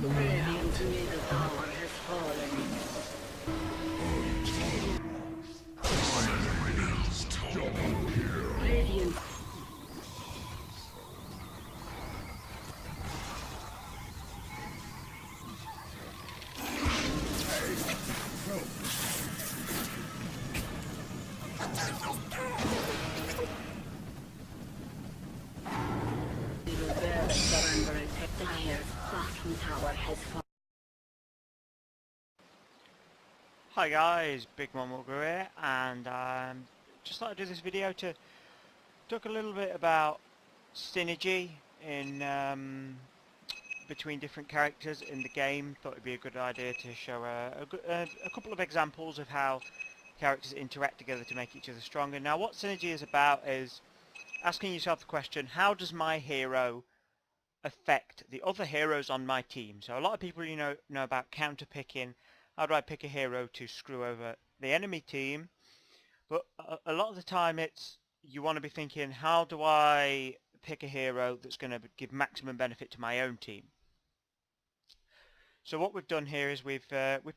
Radiant's middle tower has fallen. Radiant. Little barracks are under attack. Dire's bottom tower has fallen. Hi guys, BigMonD here, and just thought I'd do this video to talk a little bit about synergy in between different characters in the game. Thought it'd be a good idea to show a couple of examples of how characters interact together to make each other stronger. Now, what synergy is about is asking yourself the question: how does my hero affect the other heroes on my team? So a lot of people know about counter picking. How do I pick a hero to screw over the enemy team? But a lot of the time it's you want to be thinking, how do I pick a hero that's going to give maximum benefit to my own team? So what we've done here is we've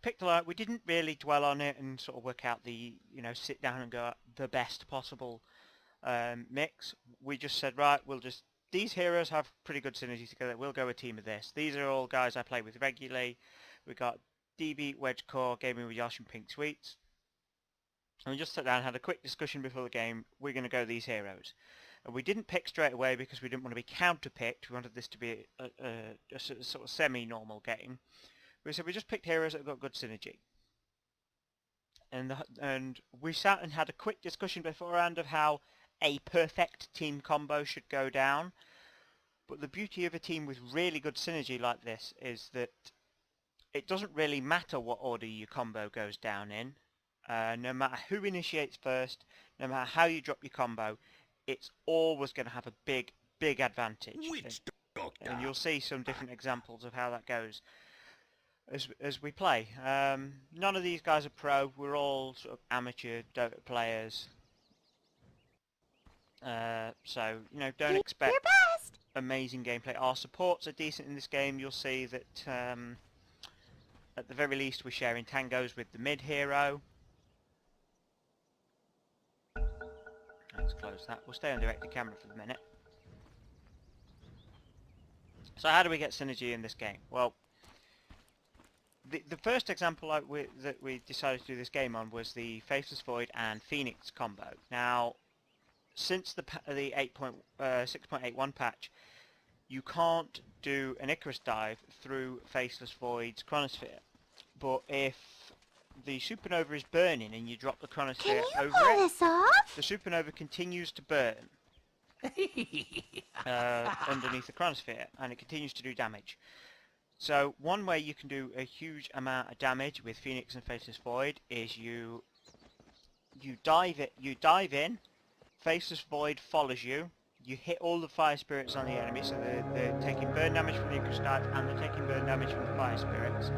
picked a lot. We didn't really dwell on it and sort of work out the sit down and go the best possible mix. We just said, right, these heroes have pretty good synergy together. We'll go a team of this. These are all guys I play with regularly. We got DB, Wedge Core, Gaming with Yosh and Pink Sweets. And we just sat down and had a quick discussion before the game. We're going to go these heroes. And we didn't pick straight away because we didn't want to be counter-picked. We wanted this to be a sort of semi-normal game. We said we just picked heroes that have got good synergy. And we sat and had a quick discussion beforehand of how a perfect team combo should go down. But the beauty of a team with really good synergy like this is that it doesn't really matter what order your combo goes down in. No matter who initiates first, no matter how you drop your combo, it's always going to have a big advantage. And you'll see some different examples of how that goes as we play. None of these guys are pro. We're all sort of amateur Dota players. So, don't expect amazing gameplay. Our supports are decent in this game. You'll see that at the very least we're sharing tangos with the mid hero. Let's close that. We'll stay on directed camera for the minute. So how do we get synergy in this game? Well, the first example that we decided to do this game on was the Faceless Void and Phoenix combo. Now, since the 6.81 patch, you can't do an Icarus dive through Faceless Void's Chronosphere. But if the supernova is burning and you drop the Chronosphere over it, the supernova continues to burn underneath the Chronosphere, and it continues to do damage. So one way you can do a huge amount of damage with Phoenix and Faceless Void is you dive in, Faceless Void follows you, you hit all the fire spirits on the enemy, so they're taking burn damage from the Icarus dive and they're taking burn damage from the fire spirits,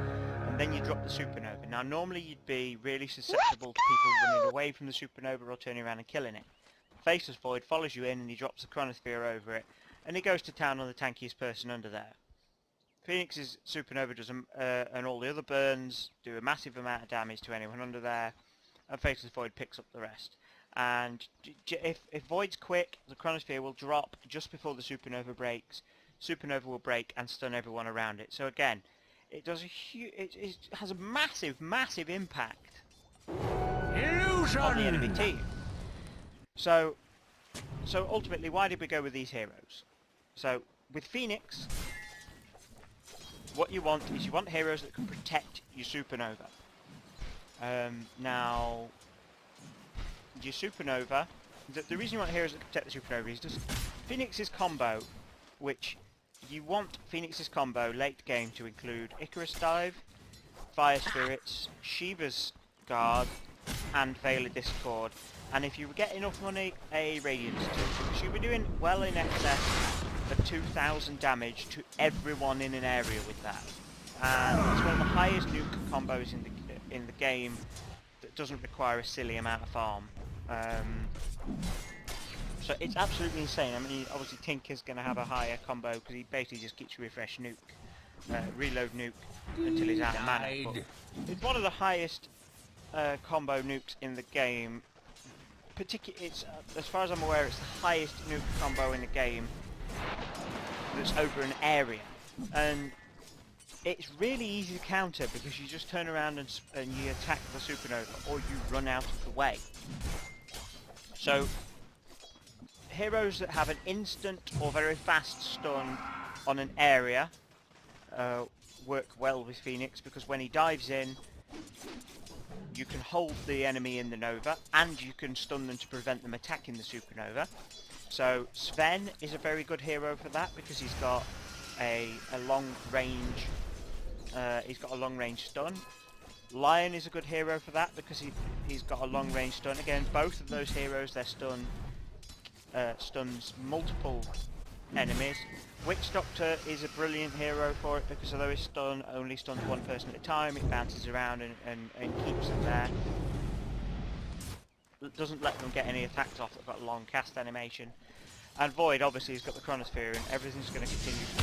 and then you drop the supernova. Now normally you'd be really susceptible to people running away from the supernova or turning around and killing it. Faceless Void follows you in and he drops the Chronosphere over it, and he goes to town on the tankiest person under there. Phoenix's supernova does and all the other burns do a massive amount of damage to anyone under there, and Faceless Void picks up the rest. And if Void's quick, the Chronosphere will drop just before the supernova breaks. Supernova will break and stun everyone around it. So again, it does it has a massive impact on the enemy team. So ultimately, why did we go with these heroes? So with Phoenix, what you want is heroes that can protect your supernova. Now, your supernova, the reason you want heroes that can protect the supernova is just Phoenix's combo, which you want Phoenix's combo late game to include Icarus Dive, Fire Spirits, Shiva's Guard, and Veil of Discord. And if you get enough money, a Radiance too, because you'll be doing well in excess of 2,000 damage to everyone in an area with that. And it's one of the highest nuke combos in the game that doesn't require a silly amount of farm. So it's absolutely insane. I mean, obviously Tinker's going to have a higher combo because he basically just keeps refresh nuke reload nuke until he's out of mana. But it's one of the highest combo nukes in the game. It's as far as I'm aware, it's the highest nuke combo in the game that's over an area, and it's really easy to counter because you just turn around and you attack the supernova, or you run out of the way. So heroes that have an instant or very fast stun on an area work well with Phoenix, because when he dives in, you can hold the enemy in the Nova, and you can stun them to prevent them attacking the supernova. So Sven is a very good hero for that, because he's got a long range. He's got a long range stun. Lion is a good hero for that, because he's got a long range stun. Again, both of those heroes, their stun stuns multiple enemies. Witch Doctor is a brilliant hero for it, because although his stun only stuns one person at a time, it bounces around and keeps them there. It doesn't let them get any attacks off. They've got a long cast animation. And Void obviously has got the Chronosphere, and everything's going to continue to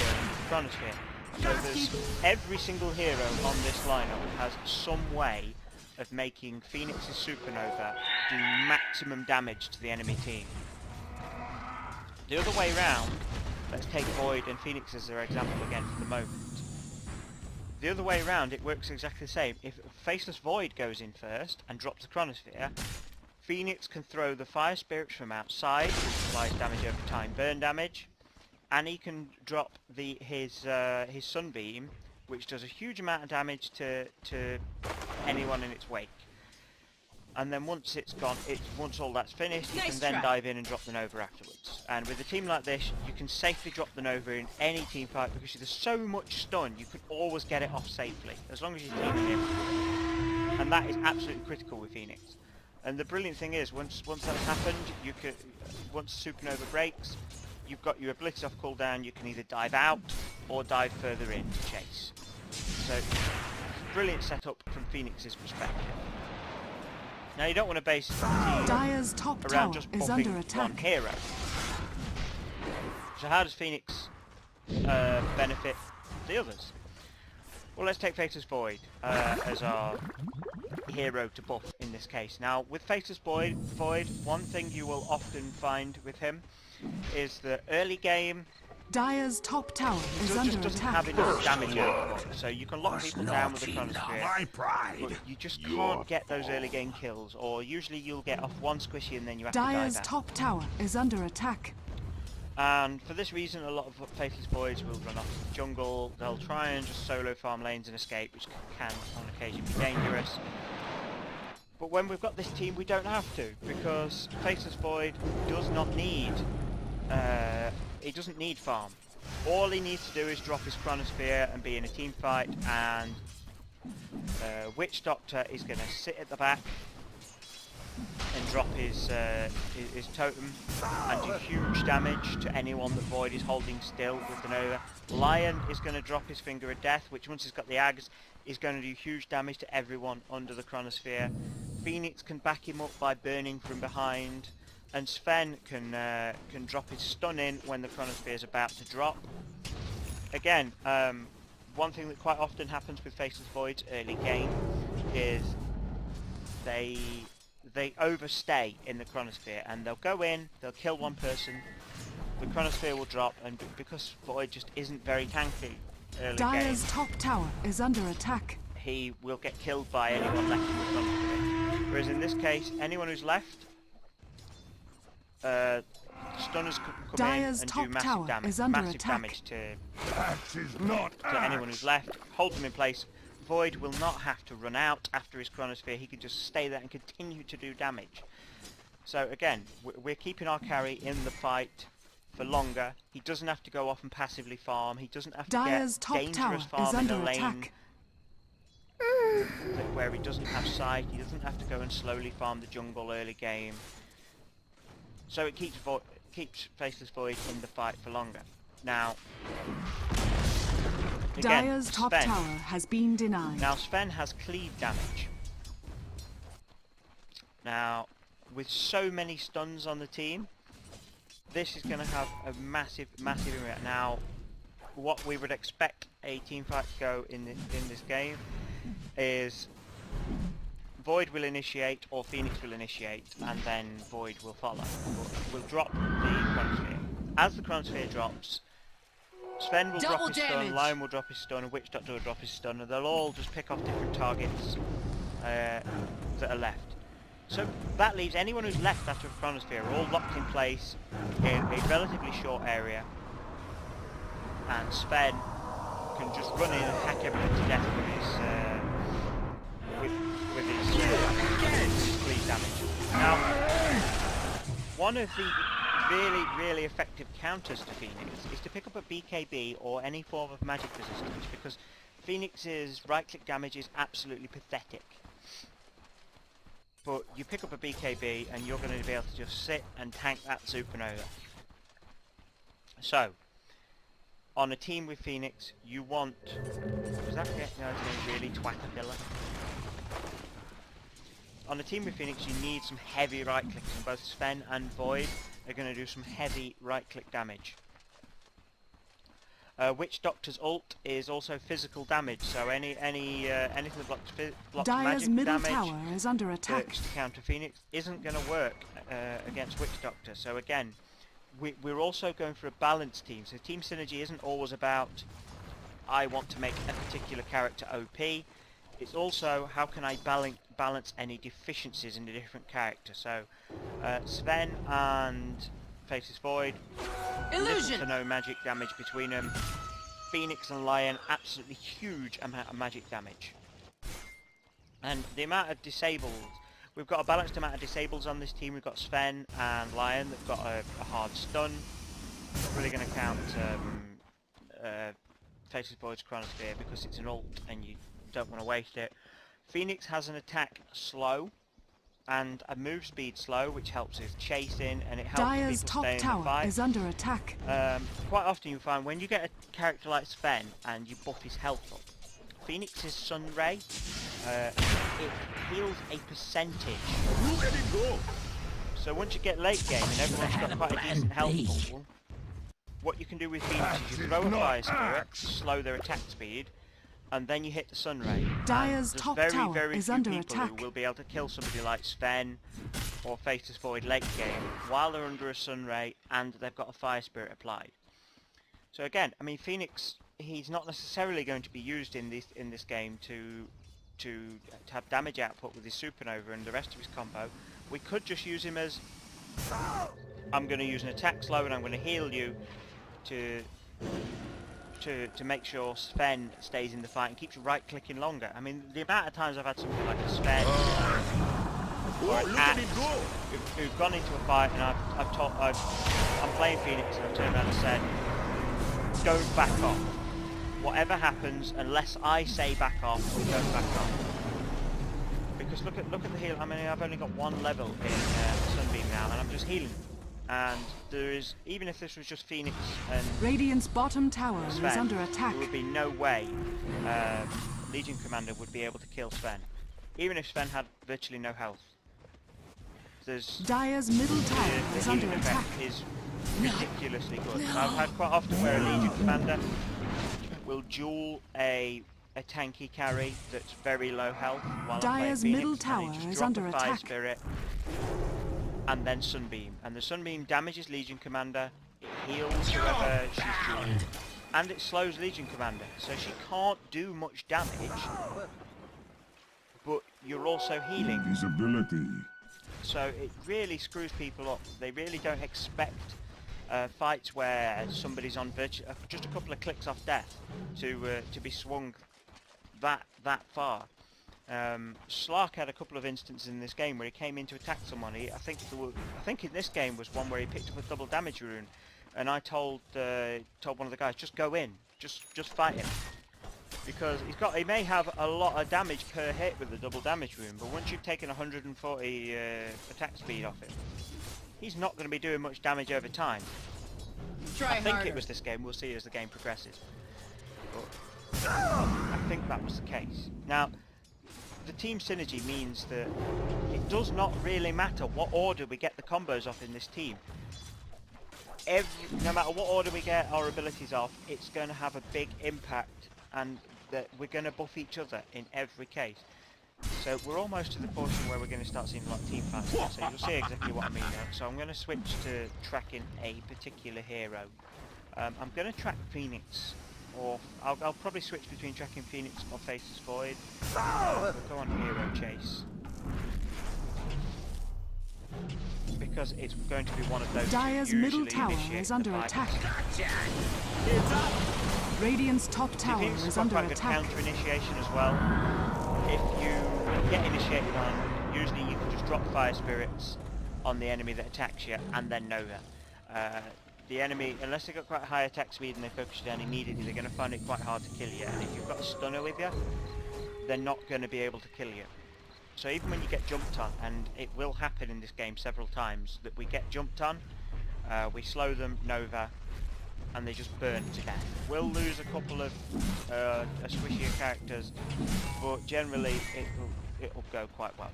burn into the Chronosphere. So every single hero on this lineup has some way of making Phoenix's Supernova do maximum damage to the enemy team. The other way round, let's take Void and Phoenix as their example again for the moment. The other way around, it works exactly the same. If Faceless Void goes in first and drops the Chronosphere, Phoenix can throw the Fire Spirits from outside, which applies damage over time, burn damage, and he can drop his Sunbeam, which does a huge amount of damage to anyone in its wake. And then once it's gone, once all that's finished, you can then dive in and drop the Nova afterwards. And with a team like this, you can safely drop the Nova in any team fight, because there's so much stun, you can always get it off safely, as long as you're teaming him. And that is absolutely critical with Phoenix. And the brilliant thing is, once that's happened, once Supernova breaks, you've got your abilities off cooldown. You can either dive out or dive further in to chase. So, brilliant setup from Phoenix's perspective. Now, you don't want to base the team Dire's top around tower just is buffing under attack. one hero. So how does Phoenix benefit the others? Well, let's take Faceless Void as our hero to buff in this case. Now, with Faceless Void, one thing you will often find with him is the early game Dire's top tower is under just doesn't attack. have enough damage output, so you can lock people down with the Chronosphere, but you just can't get those early game kills, or usually you'll get off one squishy and then you have to Dire's dive out. top tower is under attack. And for this reason, a lot of Faceless Voids will run off to the jungle. They'll try and just solo farm lanes and escape, which can on occasion be dangerous. But when we've got this team, we don't have to, because Faceless Void does not need he doesn't need farm. All he needs to do is drop his Chronosphere and be in a team fight, and Witch Doctor is going to sit at the back and drop his totem and do huge damage to anyone that Void is holding still with the Nova. Lion is going to drop his Finger of Death, which once he's got the Ags is going to do huge damage to everyone under the Chronosphere. Phoenix can back him up by burning from behind, and Sven can drop his stun in when the Chronosphere is about to drop. Again, one thing that quite often happens with Faceless Voids early game is they overstay in the Chronosphere, and they'll go in, they'll kill one person, the Chronosphere will drop, and because Void just isn't very tanky early Dire's game, top tower is under attack. he will get killed by anyone left in the Chronosphere. Whereas in this case, anyone who's left, stunners come Dire's in and top do massive tower damage, is under massive attack. damage to anyone who's left. Hold them in place. Void will not have to run out after his Chronosphere. He can just stay there and continue to do damage. So again, we're keeping our carry in the fight for longer. He doesn't have to go off and passively farm. He doesn't have to Dire's get top tower dangerous farm is in under a lane attack. where he doesn't have sight. He doesn't have to go and slowly farm the jungle early game. So it keeps Faceless Void in the fight for longer. Now, again, Dire's top Sven. tower has been denied. Now Sven has cleave damage. Now, with so many stuns on the team, this is going to have a massive impact. Now, what we would expect a team fight to go in this game is Void will initiate or Phoenix will initiate, and then Void will follow. We'll drop the Chronosphere. As the Chronosphere drops, Sven will drop his stun, Lion will drop his stun, and Witch Doctor will drop his stun, and they'll all just pick off different targets that are left. So that leaves anyone who's left after a Chronosphere all locked in place in a relatively short area, and Sven can just run in and hack everything to death with his bleed damage. Now, one of the really effective counters to Phoenix is to pick up a BKB or any form of magic resistance, because Phoenix's right-click damage is absolutely pathetic. But you pick up a BKB and you're going to be able to just sit and tank that supernova. So, on a team with Phoenix, you want... Was that really twatapilla? On a team with Phoenix, you need some heavy right clicks, and both Sven and Void are going to do some heavy right click damage. Witch Doctor's ult is also physical damage, so anything that blocks Dire's magic middle damage tower is under attack. to counter Phoenix isn't going to work against Witch Doctor. So again, we're also going for a balanced team. So team synergy isn't always about I want to make a particular character OP. It's also how can I balance any deficiencies in a different character. So Sven and Faces Void, little to no magic damage between them. Phoenix and Lion, absolutely huge amount of magic damage. And the amount of disables, we've got a balanced amount of disables on this team. We've got Sven and Lion that've got a hard stun. Not really going to count Faces Void's Chronosphere because it's an ult and you don't want to waste it. Phoenix has an attack slow and a move speed slow, which helps with chasing, and it helps Dire's people top stay in the tower fight. is under attack. Quite often you find when you get a character like Sven and you buff his health up, Phoenix's Sun Ray, it heals a percentage. So once you get late game and everyone's got quite a decent health pool, what you can do with Phoenix is you throw a Fire Spirit, slow their attack speed, and then you hit the Sun Ray. Dire's top tower very is few under people attack. who will be able to kill somebody like Sven or Faceless Void late game while they're under a Sun Ray and they've got a Fire Spirit applied. So again, I mean, Phoenix, he's not necessarily going to be used in this game to have damage output with his Supernova and the rest of his combo. We could just use him as I'm going to use an attack slow and I'm going to heal you to make sure Sven stays in the fight and keeps right clicking longer. I mean, the amount of times I've had something like a Sven or an Axe who've gone into a fight and I'm playing Phoenix and I've turned around and said, don't back off. Whatever happens, unless I say back off, don't back off. Because look at the heal. I mean, I've only got one level in Sunbeam now, and I'm just healing. And there is, even if this was just Phoenix and Radiant's bottom tower Sven, is under attack. there would be no way Legion Commander would be able to kill Sven, even if Sven had virtually no health. Dire's middle tower the is under healing attack. effect is ridiculously good. I've had quite often where a Legion Commander will duel a tanky carry that's very low health while Dire's I'm playing middle Phoenix, and tower he just is drop under a Fire attack. Spirit and then Sunbeam, and the Sunbeam damages Legion Commander, it heals whoever she's dueling, and it slows Legion Commander, so she can't do much damage, but you're also healing. Invisibility. So it really screws people up. They really don't expect fights where somebody's on just a couple of clicks off death to be swung that far. Slark had a couple of instances in this game where he came in to attack someone. I think in this game was one where he picked up a double damage rune, and I told one of the guys, just go in, just fight him, because he may have a lot of damage per hit with the double damage rune, but once you've taken 140 attack speed off him, he's not going to be doing much damage over time. I think it was this game. We'll see as the game progresses. But I think that was the case. Now, the team synergy means that it does not really matter what order we get the combos off in this team. no matter what order we get our abilities off, it's going to have a big impact, and that we're going to buff each other in every case. So we're almost to the portion where we're going to start seeing like team fights now, so you'll see exactly what I mean now. So I'm going to switch to tracking a particular hero. I'm going to track Phoenix, or I'll probably switch between tracking Phoenix or Faceless Void. We'll go on hero chase, because it's going to be one of those. Dire's middle tower is under attack. Radiant's top tower is under quite attack. Good counter initiation as well. If you get initiated on, usually you can just drop fire spirits on the enemy that attacks you and then Nova. The enemy, unless they've got quite high attack speed and they focus you down immediately, they're going to find it quite hard to kill you. And if you've got a stunner with you, they're not going to be able to kill you. So even when you get jumped on, and it will happen in this game several times, that we get jumped on, we slow them, Nova, and they just burn to death. We'll lose a couple of squishier characters, but generally it'll go quite well.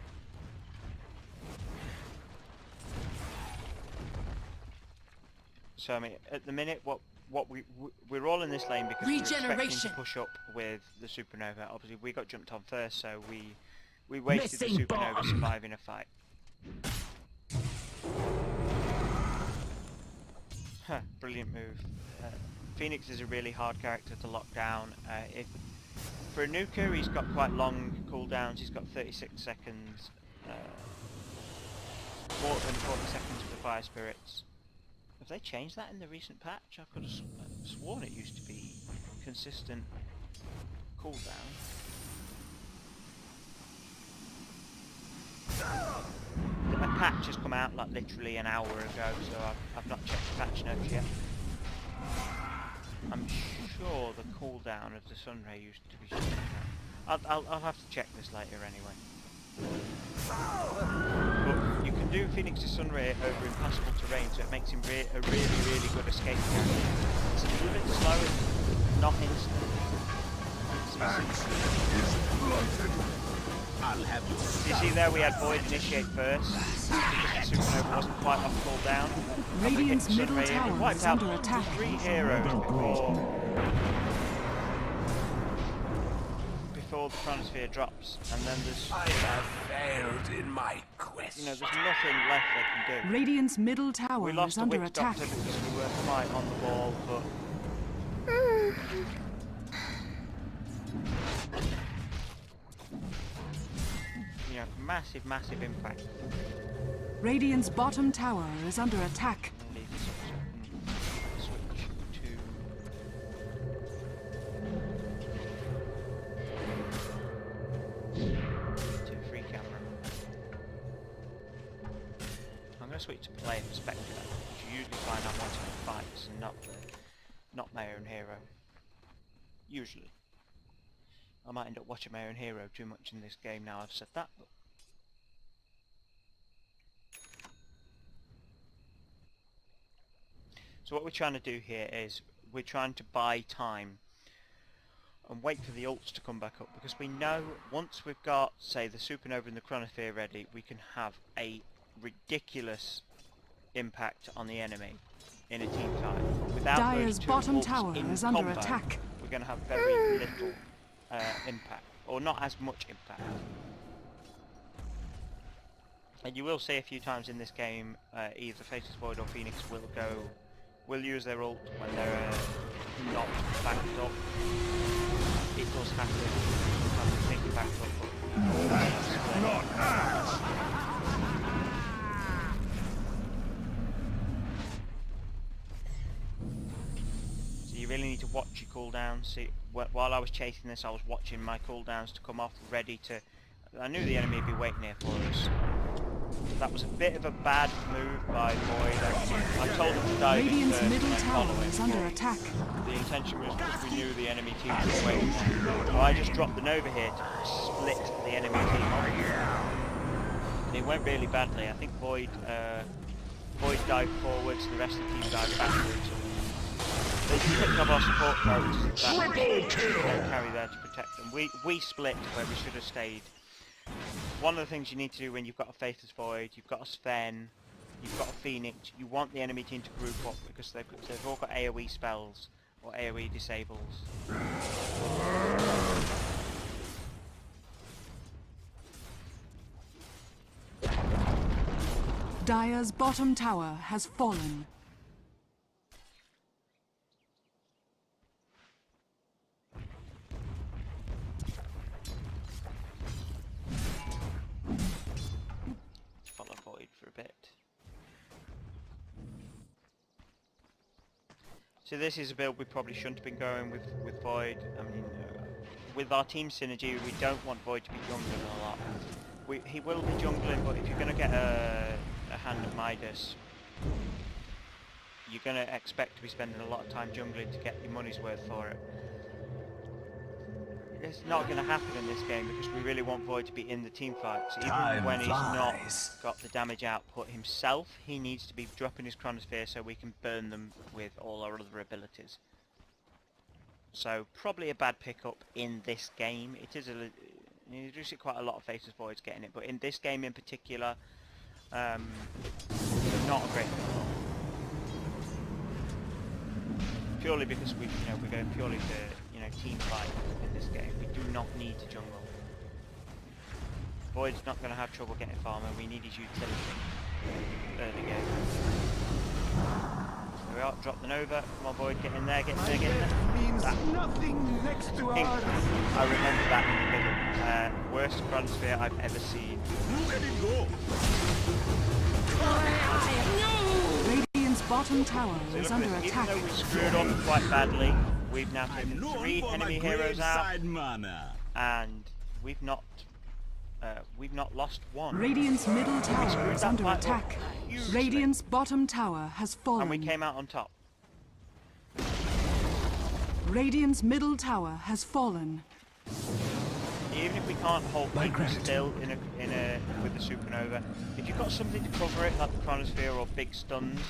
So I mean, at the minute, we're all in this lane because we're expecting to push up with the supernova. Obviously, we got jumped on first, so we wasted the supernova surviving a fight. Huh, brilliant move. Phoenix is a really hard character to lock down. For a nuker, he's got quite long cooldowns. He's got 36 seconds, more than 40 seconds with the fire spirits. Have they changed that in the recent patch? I could have sworn it used to be consistent cooldown. A patch has come out like literally an hour ago, so I've not checked the patch notes yet. I'm sure the cooldown of the Sunray used to be shorter. I'll have to check this later anyway. But you can do Phoenix's Sunray over impassable terrain, so it makes him a really good escape character. It's a little bit slow, not instant. You see there we had Void initiate first, because the supernova wasn't quite off cooldown. Radiant's middle tower is under attack. 3 heroes before the chronosphere drops, and then there's... I have failed in my quest. You know, there's nothing left they can do. Radiant's middle tower We lost is the under Witch attack. Doctor because we weren't quite on the ball, but... you know, massive impact. Radiant's bottom tower is under attack. Leave this up so I can switch to free camera. I'm going to switch to player perspective, which you usually find I'm watching the fights and not my own hero. Usually. I might end up watching my own hero too much in this game now I've said that, but... So what we're trying to do here is we're trying to buy time and wait for the ults to come back up, because we know once we've got, say, the supernova and the chronosphere ready, we can have a ridiculous impact on the enemy in a team fight. Without Dire's those two bottom ults tower in is under combo, attack. we're going to have very little impact, or not as much impact. And you will see a few times in this game, either Faceless Void or Phoenix will use their ult when they're not backed up. It does happen. Sometimes they think backed up. Not us. So you really need to watch your cooldowns. See, while I was chasing this, I was watching my cooldowns to come off, ready to... I knew the enemy would be waiting here for us. That was a bit of a bad move by Void. I told him to dive in Radiant's first middle and tower follow is him. under attack. The intention was because we knew the enemy team was waiting there. So I just dropped the Nova here to split the enemy team off. It went really badly. I think Void dived forwards, the rest of the team dived backwards. They just picked up our support posts that carry there to protect them. We split where we should have stayed. One of the things you need to do when you've got a Faithless Void, you've got a Sven, you've got a Phoenix, you want the enemy team to group up because they've all got AoE spells or AoE disables. Dire's bottom tower has fallen. Follow Void for a bit. So this is a build we probably shouldn't have been going with Void. I mean, with our team synergy, we don't want Void to be jungling a lot. He will be jungling, but if you're going to get a hand of Midas, you're going to expect to be spending a lot of time jungling to get your money's worth for it. It's not going to happen in this game because we really want Void to be in the team fights. Even when he's not got the damage output himself, he needs to be dropping his Chronosphere so we can burn them with all our other abilities. So probably a bad pickup in this game. It is you do see quite a lot of Faceless Voids getting it, but in this game in particular, not a great pickup. Purely because we're going purely for team fight in this game. We do not need to jungle. Void's not going to have trouble getting farmer. We need his utility early game. There we are. Drop the Nova. Come on, Void, get in there, get in there, get in there. Means nothing next to I ours. remember that in the middle. Worst Chronosphere I've ever seen. Look at it go. Radiant's bottom tower So is look at under this. attack. Even though we screwed up quite badly, we've now I'm taken known 3 for enemy my heroes out, graveside mana. and we've not lost one. Radiant's middle tower screwed is that under fight up attack. hugely. Radiant's bottom tower has fallen. And we came out on top. Radiant's middle tower has fallen. Even if we can't hold people still with the supernova, if you've got something to cover it, like the Chronosphere or big stuns,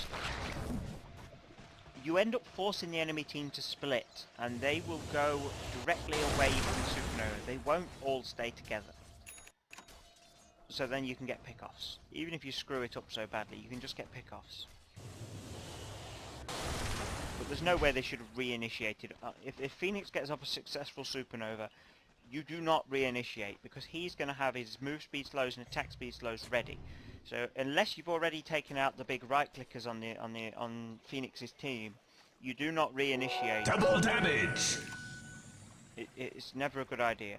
you end up forcing the enemy team to split, and they will go directly away from the supernova. They won't all stay together. So then you can get pickoffs. Even if you screw it up so badly, you can just get pickoffs. But there's no way they should have reinitiated. If Phoenix gets up a successful supernova, you do not reinitiate, because he's going to have his move speed slows and attack speed slows ready. So unless you've already taken out the big right clickers on Phoenix's team, you do not reinitiate. Double damage. It's never a good idea.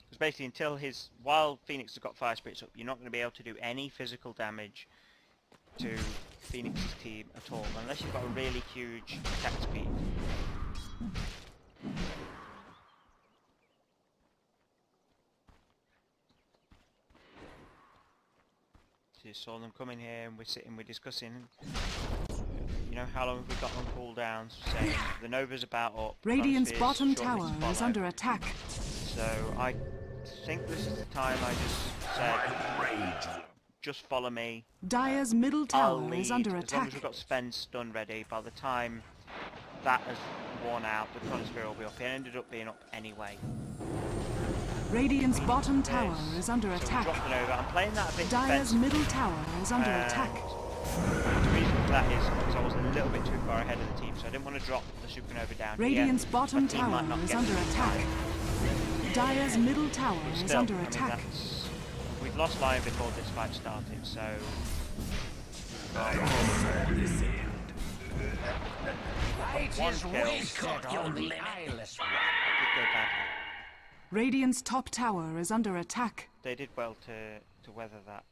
Because basically while Phoenix has got fire spirits up, you're not going to be able to do any physical damage to Phoenix's team at all, unless you've got a really huge attack speed. So you saw them coming here, and we're discussing, how long have we got on cooldowns, saying the Nova's about up. Radiant's Chronosphere's bottom shortly tower to is follow. under attack. So I think this is the time I just said, just follow me. Dire's middle I'll tower lead. is under As long attack. as we've got Sven's stun ready, by the time that has worn out, the Chronosphere will be up. It ended up being up anyway. Radiant's bottom tower This. is under So we attack. dropped it over. I'm playing that a bit Dire's defensive. middle tower is under attack. The reason for that is because I was a little bit too far ahead of the team, so I didn't want to drop the supernova down Radiant's here. bottom My team tower might not is get under it in attack. time. Dire's middle tower But is still, under I mean, attack. we've lost Lion before this fight started, so... one kill. on the limit. Did go badly. Radiant's top tower is under attack. They did well to weather that.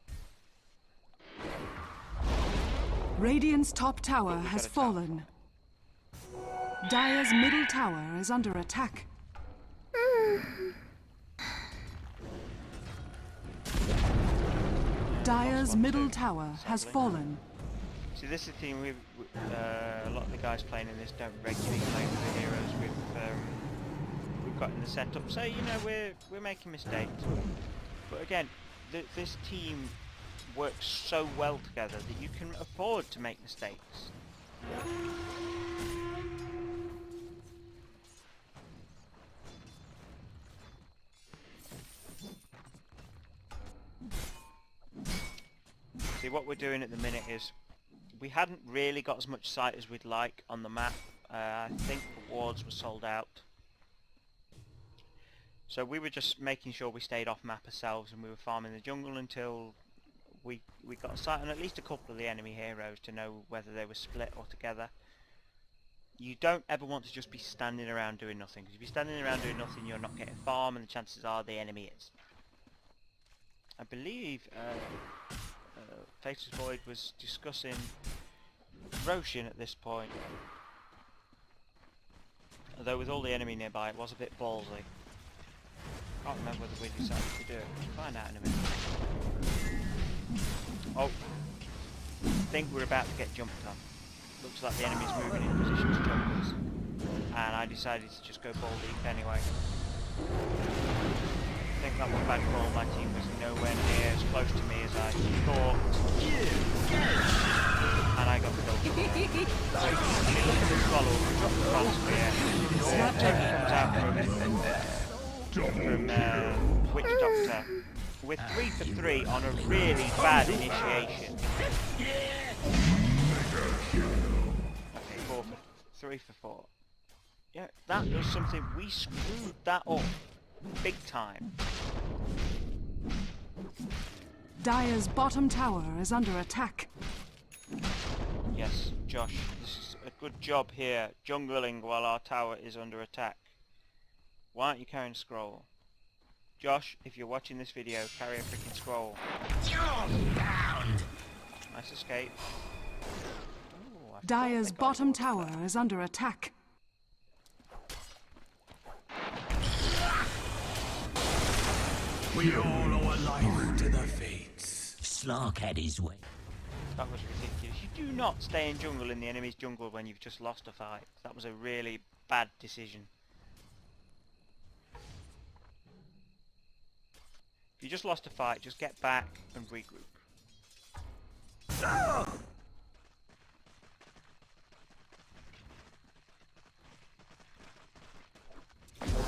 Radiant's top tower But we has got a fallen. Dire's middle tower is under attack. Dire's middle tower has fallen. See, this is the thing. A lot of the guys playing in this don't regularly play with the heroes we've got in the setup. So we're making mistakes. But again, this team works so well together that you can afford to make mistakes. See, what we're doing at the minute is we hadn't really got as much sight as we'd like on the map. I think the wards were sold out. So we were just making sure we stayed off map ourselves, and we were farming the jungle until we got a sight on at least a couple of the enemy heroes to know whether they were split or together. You don't ever want to just be standing around doing nothing, because if you're standing around doing nothing you're not getting farm, and the chances are the enemy is. I believe Faceless Void was discussing Roshin at this point. Although with all the enemy nearby it was a bit ballsy. Can't remember whether we decided to do it. We'll find out in a minute. Oh, I think we're about to get jumped on. Looks like the enemy's moving in position to jump us. And I decided to just go ball deep anyway. I think that was a bad call. My team was nowhere near as close to me as I thought. And I got killed. I mean, look at this follow. We dropped the crossfire. Tony comes out from Witch Doctor with 3 for 3 on a really bad initiation. Okay, 3 for 4. Yeah, that was something, we screwed that up big time. Dire's bottom tower is under attack. Yes, Josh, this is a good job here, jungling while our tower is under attack. Why aren't you carrying a scroll? Josh, if you're watching this video, carry a freaking scroll. Nice escape. Ooh, Dire's bottom tower is under attack. We all owe a life to the fates. Slark had his way. That was ridiculous. You do not stay in jungle in the enemy's jungle when you've just lost a fight. That was a really bad decision. If you just lost a fight, just get back and regroup.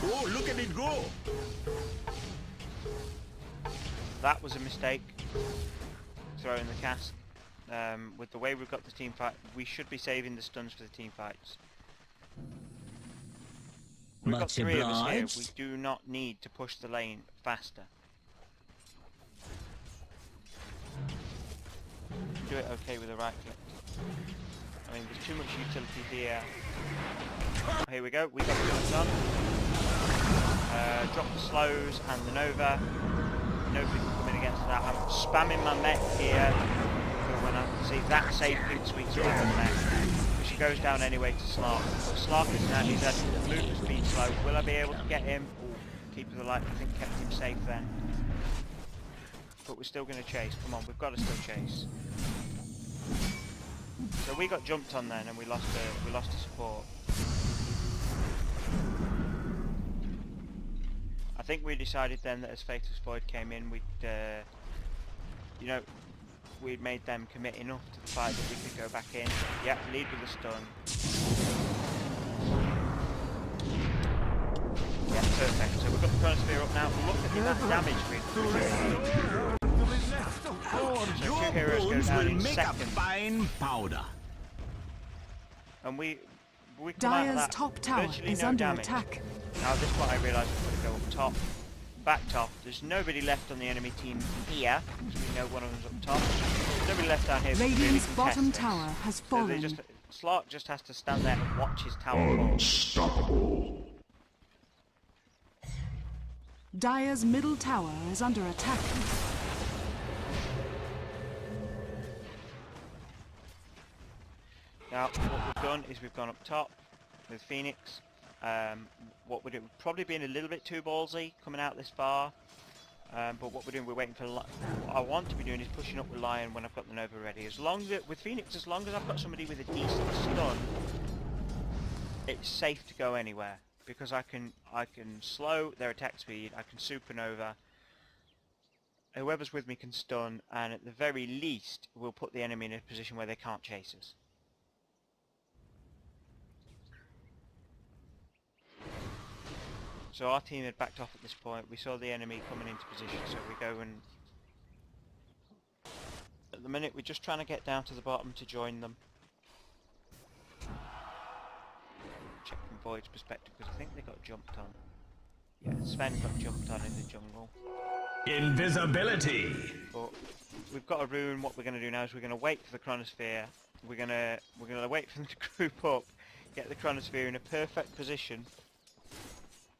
Oh, look at it go! That was a mistake, throwing the cast. With the way we've got the team fight, we should be saving the stuns for the team fights. We've got 3 of us here, we do not need to push the lane faster. Do it okay with a right click. I mean, there's too much utility here. Here we go, we got the guns on. Drop the slows and the Nova. Nobody can come in against that. I'm spamming my mech here. So when I see that safe pink sweet spot on the mech. But she goes down anyway to Slark. But Slark is now, he's had movement speed slow. Will I be able to get him? Ooh, Keeper of the Light, I think, kept him safe then. But we're still going to chase. Come on, we've got to still chase. So we got jumped on then, and we lost a support. I think we decided then that as Faceless Void came in, we'd, you know, we'd made them commit enough to the fight that we could go back in. Yep, lead with a stun. Yeah, perfect. So we've got the Chronosphere up now. Look at the amount of damage we've done. So 2 heroes go down in seconds. Fine powder. And we come out of Dire's that top tower virtually is no under damage. attack. Now at this point I realised we've got to go up top, back top. There's nobody left on the enemy team here, because we know one of them's up top. There's nobody left down here. Radiant's really bottom contest tower this. has So fallen. Slark just has to stand there and watch his tower fall. Unstoppable. Dire's middle tower is under attack. Now what we've done is we've gone up top with Phoenix. What we're doing, we've probably been a little bit too ballsy coming out this far. But what we're doing, we're waiting for. What I want to be doing is pushing up with Lion when I've got the Nova ready. As long as with Phoenix, as long as I've got somebody with a decent stun, it's safe to go anywhere because I can slow their attack speed. I can supernova. Whoever's with me can stun, and at the very least, we'll put the enemy in a position where they can't chase us. So our team had backed off at this point. We saw the enemy coming into position, so we go and At the minute we're just trying to get down to the bottom to join them. Check from Void's perspective because I think they got jumped on. Yeah, Sven got jumped on in the jungle. Invisibility. But we've got a rune. What we're going to do now is we're going to wait for the chronosphere. We're going to wait for them to group up, get the chronosphere in a perfect position.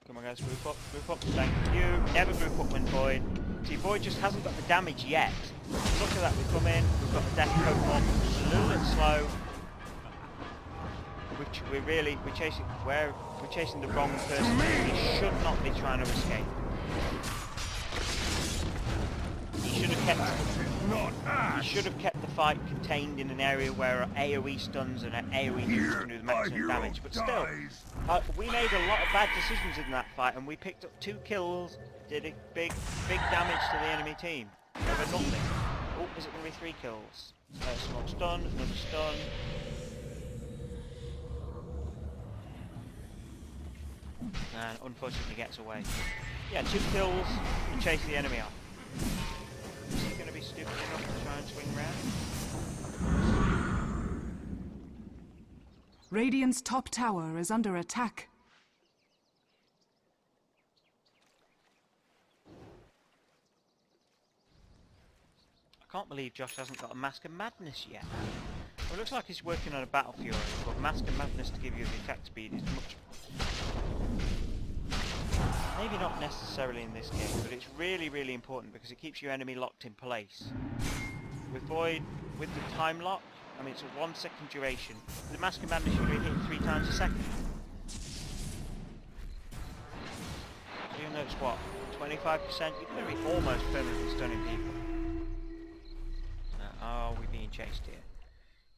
Come on guys, group up, thank you. Never group up when Void. See, Void just hasn't got the damage yet. Look at that, we come in, we've got the death Pokemon, just a little bit slow. We're chasing the wrong person. He should not be trying to escape. He should have kept the fight contained in an area where AoE stuns and AoE hits can do the maximum damage. But still, we made a lot of bad decisions in that fight, and we picked up 2 kills, did a big damage to the enemy team. Over nothing. Oh, is it going to be 3 kills? Small stun, another stun. And unfortunately gets away. Yeah, 2 kills and chase the enemy off. Is he going to be stupid enough to try and swing around? Radiant's top tower is under attack. I can't believe Josh hasn't got a Mask of Madness yet. Well, it looks like he's working on a Battle Fury, but Mask of Madness to give you the attack speed is much... Maybe not necessarily in this game, but it's really important because it keeps your enemy locked in place. With Void, with the time lock, I mean it's a 1 second duration. The Mask of Madness you're hitting 3 times a second. So even though it's what, 25%, you're going to be almost permanently stunning people. Are we being chased here?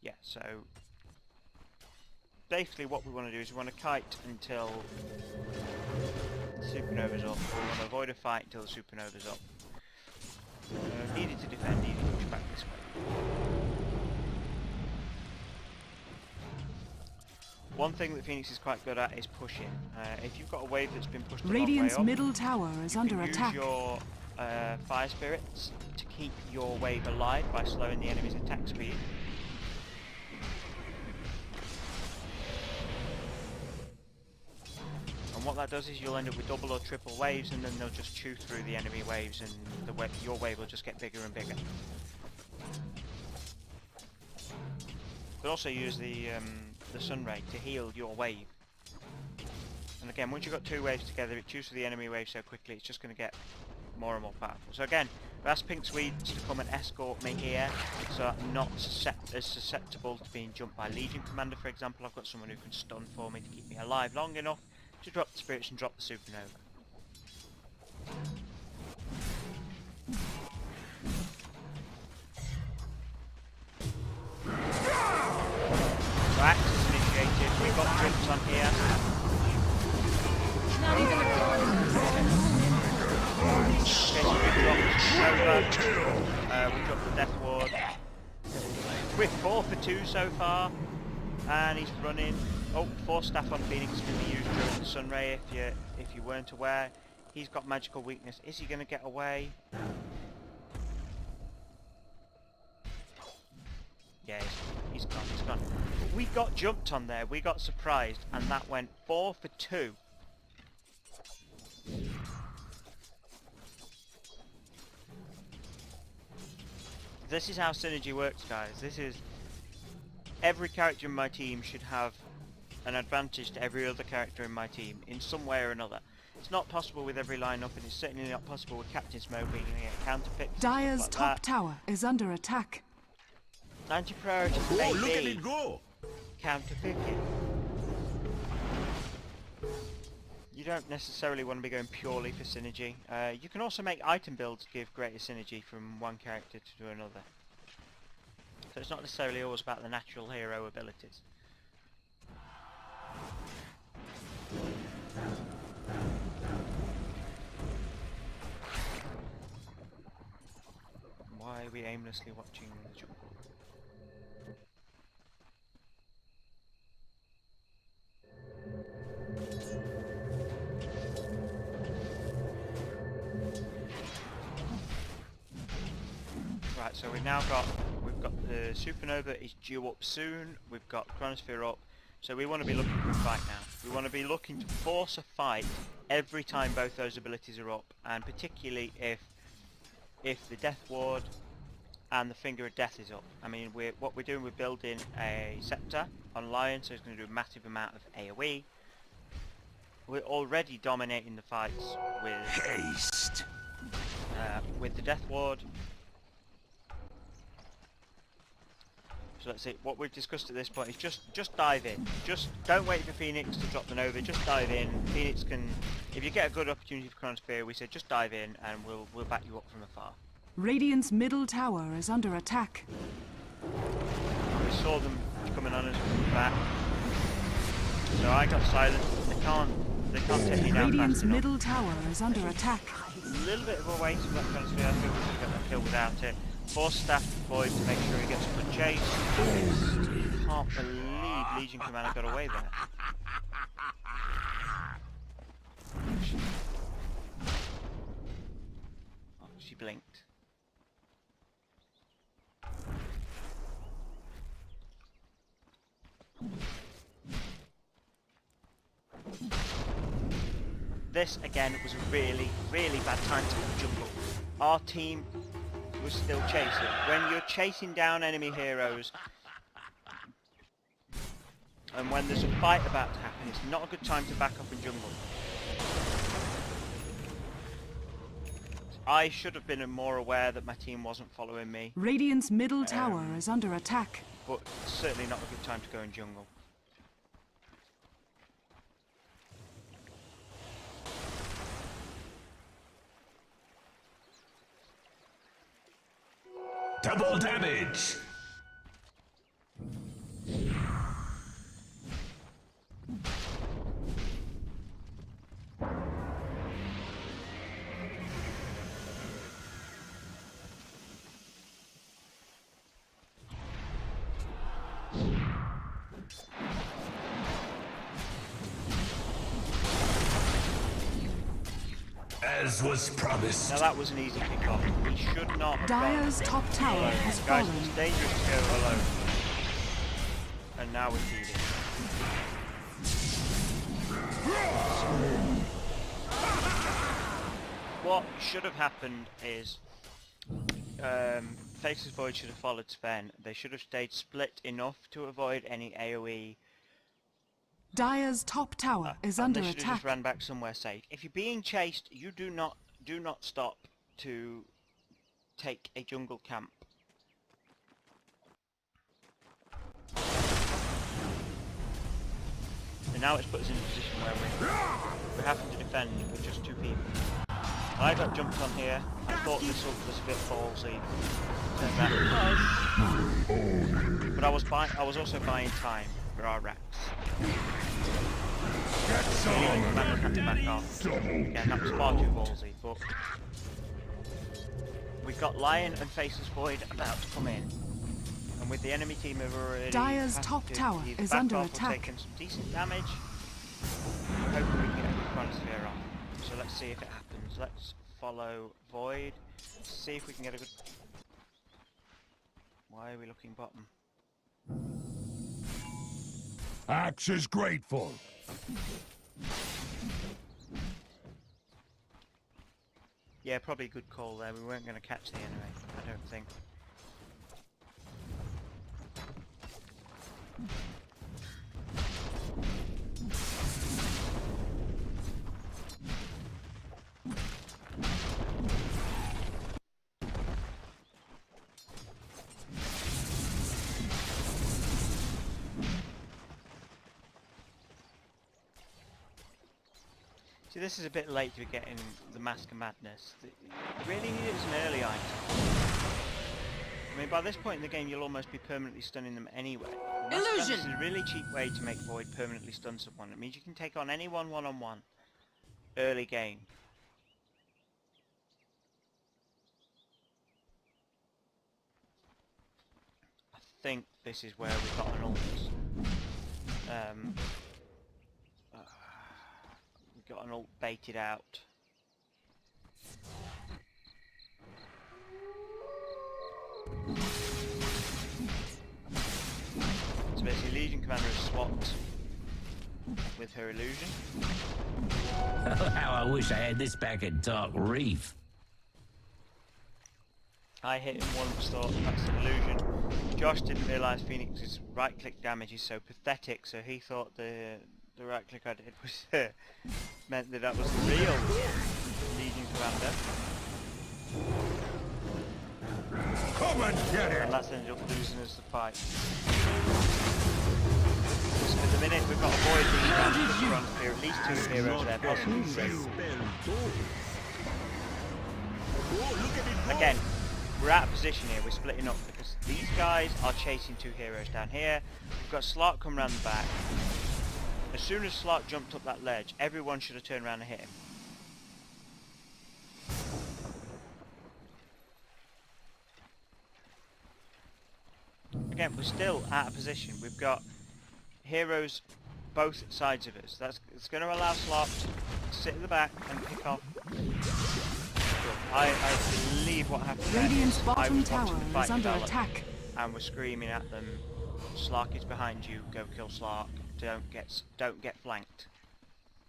Yeah, so basically what we want to do is we want to kite until the supernova's up. We want to avoid a fight until the supernova's up. Needed to defend, needed to push back this way. One thing that Phoenix is quite good at is pushing. If you've got a wave that's been pushed a long way Radiant's up, middle tower is under attack. Use your fire spirits to keep your wave alive by slowing the enemy's attack speed. And what that does is you'll end up with double or triple waves, and then they'll just chew through the enemy waves, and your wave will just get bigger and bigger. But also use the sun ray to heal your wave. And again, once you've got 2 waves together, it chews through the enemy wave so quickly, it's just going to get more and more powerful. So again, I've asked Pink Swedes to come and escort me here, so I'm not as susceptible to being jumped by Legion Commander, for example. I've got someone who can stun for me to keep me alive long enough to drop the spirits and drop the supernova. So access initiated, we've got jumps on here. Not even a Okay, so we dropped we dropped the Death Ward. We're 4 for 2 so far, and he's running. Oh, 4 staff on Phoenix can be used during the Sunray if you weren't aware. He's got magical weakness. Is he going to get away? Yeah, he's gone. But we got jumped on there. We got surprised, and that went 4 for 2. This is how synergy works, guys. This is... Every character in my team should have an advantage to every other character in my team, in some way or another. It's not possible with every lineup, and it's certainly not possible with Captain Smoke being a counter pick. Dire's top tower is under attack. Anti-priority may be counter picking. You don't necessarily want to be going purely for synergy. You can also make item builds give greater synergy from one character to another. So it's not necessarily always about the natural hero abilities. Why are we aimlessly watching the jungle? Right, so we've now got got the Supernova is due up soon. We've got Chronosphere up. So we want to be looking for a fight now. We want to be looking to force a fight every time both those abilities are up, and particularly if the Death Ward and the Finger of Death is up. I mean, what we're doing, we're building a Scepter on Lion, so it's going to do a massive amount of AoE. We're already dominating the fights with the Death Ward. So let's see, what we've discussed at this point is just dive in. Just don't wait for Phoenix to drop the Nova, just dive in. Phoenix can, if you get a good opportunity for Chronosphere, we said just dive in and we'll back you up from afar. Radiant's middle tower is under attack. We saw them coming on us from the back. So I got silent. They can't take me down Radiant's fast enough. middle tower is under attack. A little bit of a waste for that Chronosphere. I think we could get that kill without it. Force Staff deployed to make sure he gets a good chase. Can't believe Legion Commander got away there. Oh, she blinked. This again was a really, really bad time to hit jungle. Our team was still chasing. When you're chasing down enemy heroes and when there's a fight about to happen, it's not a good time to back up in jungle. I should have been more aware that my team wasn't following me, Radiant's middle tower is under attack. but certainly not a good time to go in jungle. Double damage! As was promised. Now that was an easy kick-off. We should not have Dire's gone top tower alone. has Guys, fallen. it's dangerous to go alone. And now we're feeding. What should have happened is Faceless Void should have followed Sven. They should have stayed split enough to avoid any AoE. Dire's top tower is And under they should have attack. just ran back somewhere safe. If you're being chased, you do not stop to take a jungle camp. And now it's put us in a position where we're having to defend with just two people. I got jumped on here. I thought this was a bit ballsy. Turned out it was. But I was also buying time for our racks. Commander had to back off. Again, that was far too ballsy, but we've got Lion and Faceless Void about to come in. And with the enemy team have already Dire's had top to tower either is back under off or attack. taken some decent damage. Hopefully we can get a good Chronosphere on. So let's see if it happens. Let's follow Void. See if we can get a good... Why are we looking bottom? Axe is grateful. Yeah, probably a good call there. We weren't going to catch the enemy, I don't think. See, this is a bit late to get in the Mask of Madness. It really is an early item. I mean, by this point in the game, you'll almost be permanently stunning them anyway. Mask of Madness is a really cheap way to make Void permanently stun someone. It means you can take on anyone one-on-one early game. I think this is where we've got an ult. Got an ult baited out. So basically, Legion Commander is swapped with her illusion. How I wish I had this back at Dark Reef. I hit him once, thought that's an illusion. Josh didn't realise Phoenix's right-click damage is so pathetic, so he thought the right-click I did was meant that was the real Legion Commander. Come and get it! And that's ended up losing us the fight. So at the minute we've got a void being down to the front here, at least 2 heroes there, possibly 3. Again, we're out of position here, we're splitting up because these guys are chasing 2 heroes down here. We've got Slark come round the back. As soon as Slark jumped up that ledge, everyone should have turned around and hit him. Again, we're still out of position. We've got heroes both sides of us. It's going to allow Slark to sit at the back and pick off. I believe what happened there Radiant's is I bottom was watching tower the fight is under develop attack. and we're screaming at them, Slark is behind you, go kill Slark, don't get flanked.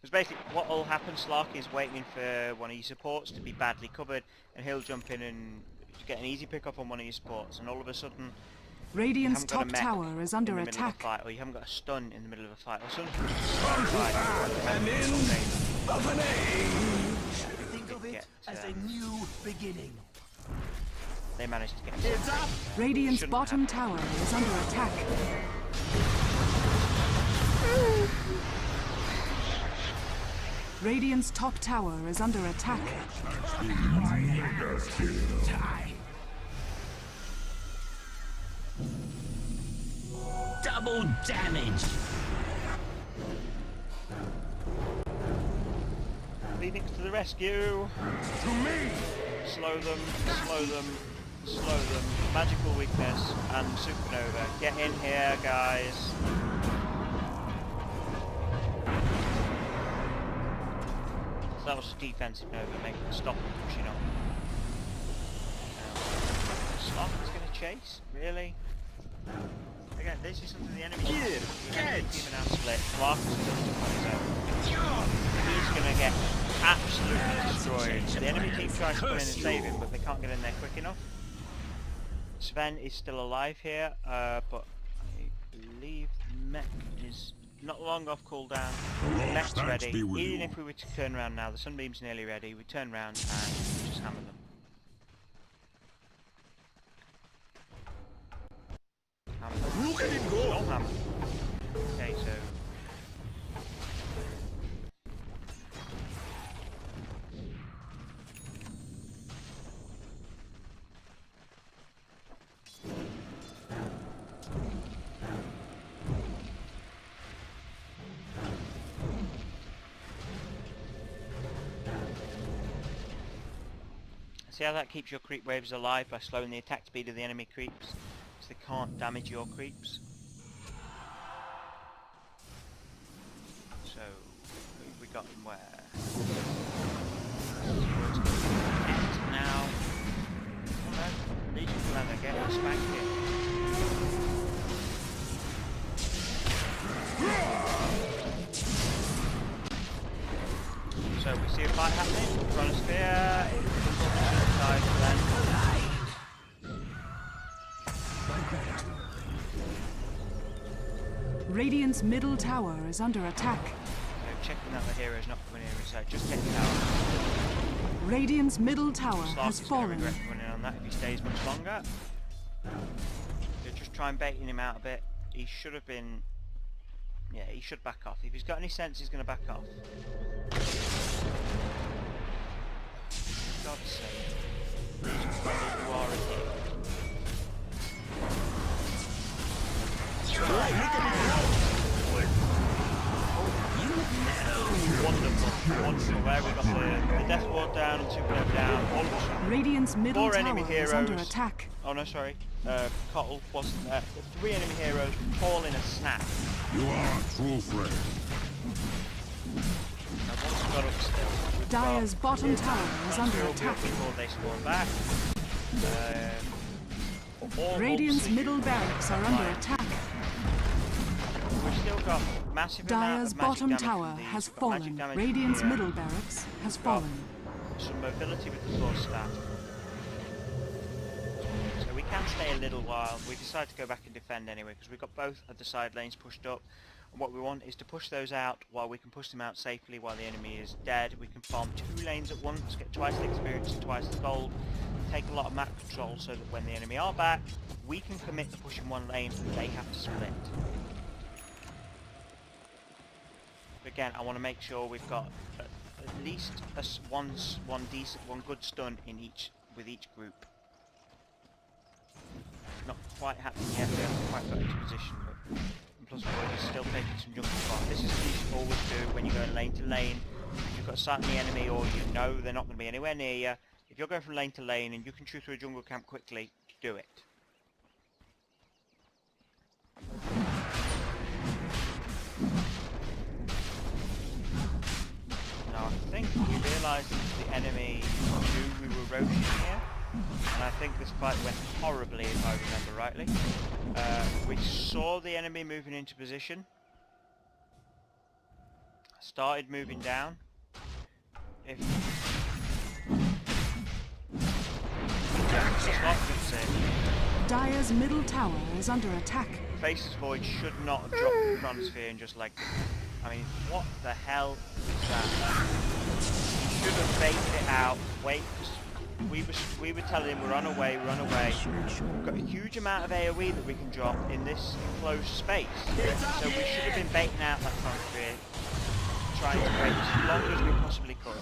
Because basically what will happen, Slark is waiting for one of your supports to be badly covered and he'll jump in and get an easy pick up on one of your supports, and all of a sudden Radiant's you haven't got top a mech tower is under in the middle of a attack. fight, or you haven't got a stun in the middle of a fight, or something. And in of an age! Think of it Get, as a new beginning. they managed to get Heads up! Radiant's Shouldn't bottom happen. tower is under attack. Radiant's top tower is under attack. Double damage. Phoenix to the rescue! To me! Slow them, slow them, slow them. Magical weakness and supernova. Get in here, guys. So that was a defensive nova, make them stop pushing up. Sloth is going to chase? Really? Again, this is something the enemy team and our split. Clark is still stuck on his own. He's going to get absolutely destroyed. The enemy team tries to come in and save him, but they can't get in there quick enough. Sven is still alive here, but I believe Mech is not long off cooldown. Mech's ready. Even if we were to turn around now, the Sunbeam's nearly ready. We turn around and just hammer them. Look at him go! Don't hammer. Okay, so see how that keeps your creep waves alive by slowing the attack speed of the enemy creeps, so they can't damage your creeps. So we got them where? Now, oh no, Legion Commander getting spanked here. So we see a fight happening. Chronosphere. Radiant's middle tower is under attack. So checking that the hero's not coming in inside, just take the tower. Radiant's middle tower has Slark is going to fallen. regret running on that if he stays much longer. So just try and baiting him out a bit. He should have been... yeah, he should back off. If he's got any sense, he's going to back off. For God's sake. Legion Commander, you are a hit. Wonderful, wonderful. Where we got the Death Ward down and Supernova down. All of a sudden. Radiant's middle 4 tower enemy is under heroes. attack. Oh no, sorry. Cottle wasn't there. 3 enemy heroes all in a snap. You are a true friend. Now once we got up still, we've Dire's got bottom tower is under Chronosphere attack. before they spawn back. All Radiant's obviously middle barracks are under attack. we've still got massive amount Dire's of magic bottom damage tower from these. has We've got magic fallen. damage Radiant's from here. middle barracks has Got fallen. some mobility with the force staff. So we can stay a little while. We decided to go back and defend anyway because we've got both of the side lanes pushed up. And what we want is to push those out while we can push them out safely while the enemy is dead. We can farm 2 lanes at once, get twice the experience and twice the gold, take a lot of map control so that when the enemy are back, we can commit to pushing 1 lane and they have to split. Again, I want to make sure we've got at least one good stun in with each group. Not quite happening yet. We haven't quite got into position, but plus we're still taking some jungle farm. This is what you should always do when you're going lane to lane. If you've got sight on the enemy or you know they're not going to be anywhere near you, if you're going from lane to lane and you can shoot through a jungle camp quickly, do it. Now I think we realised that the enemy knew we were roaching here, and I think this fight went horribly if I remember rightly. We saw the enemy moving into position, started moving down. If Dire's middle tower is under attack. Faceless Void should not have dropped the Chronosphere and just legged it. I mean, what the hell is that? He should have baited it out. Wait, we were telling him we're on our way, we're on our way. We've got a huge amount of AoE that we can drop in this enclosed space. So we should have been baiting out that Chronosphere, trying to wait as long as we possibly could.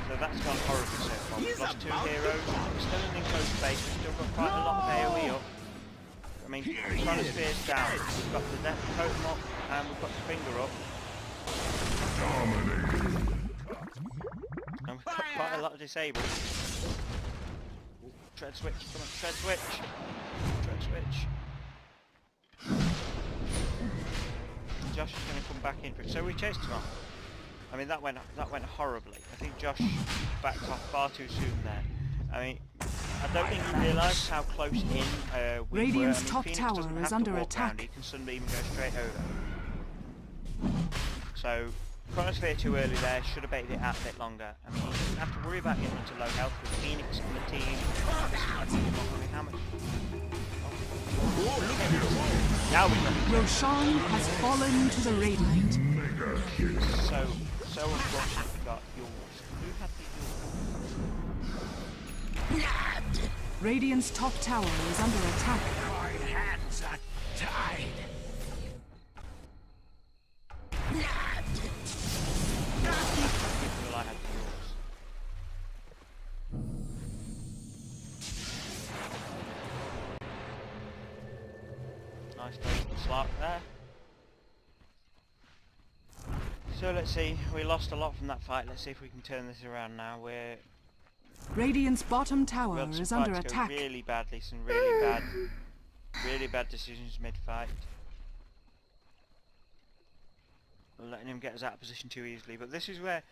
So that's gone horribly so far. We've lost 2 heroes, we're still in an enclosed space, we've still got quite a lot of AoE up. I mean, the Chronosphere's down, we've got the Death Totem up, and we've got the Finger up. And we've got quite a lot of disabled. Ooh, tread switch, come on, tread switch! Tread switch. Josh is going to come back in for it. So we chased him off. I mean, that went horribly. I think Josh backed off far too soon there. I mean, I don't think he realised how close in we Radiant's were. I mean, top Phoenix tower doesn't is have under to walk attack. round, he can Sunbeam and go straight over. So, Chronosphere too early there, should have baited it out a bit longer. I mean, he didn't have to worry about getting into low health with Phoenix on the team. I mean, how much? Now we got Roshan has fallen to the Radiant. so unfortunate we got yours. Who had the yours? Radiant's top tower is under attack. My hands are tied. Well, I had the yours. Nice little slot there. So let's see, we lost a lot from that fight. Let's see if we can turn this around now. We're Radiant's bottom we tower had some is under fights go attack. really badly, some really bad decisions mid-fight. We're letting him get us out of position too easily, but this is where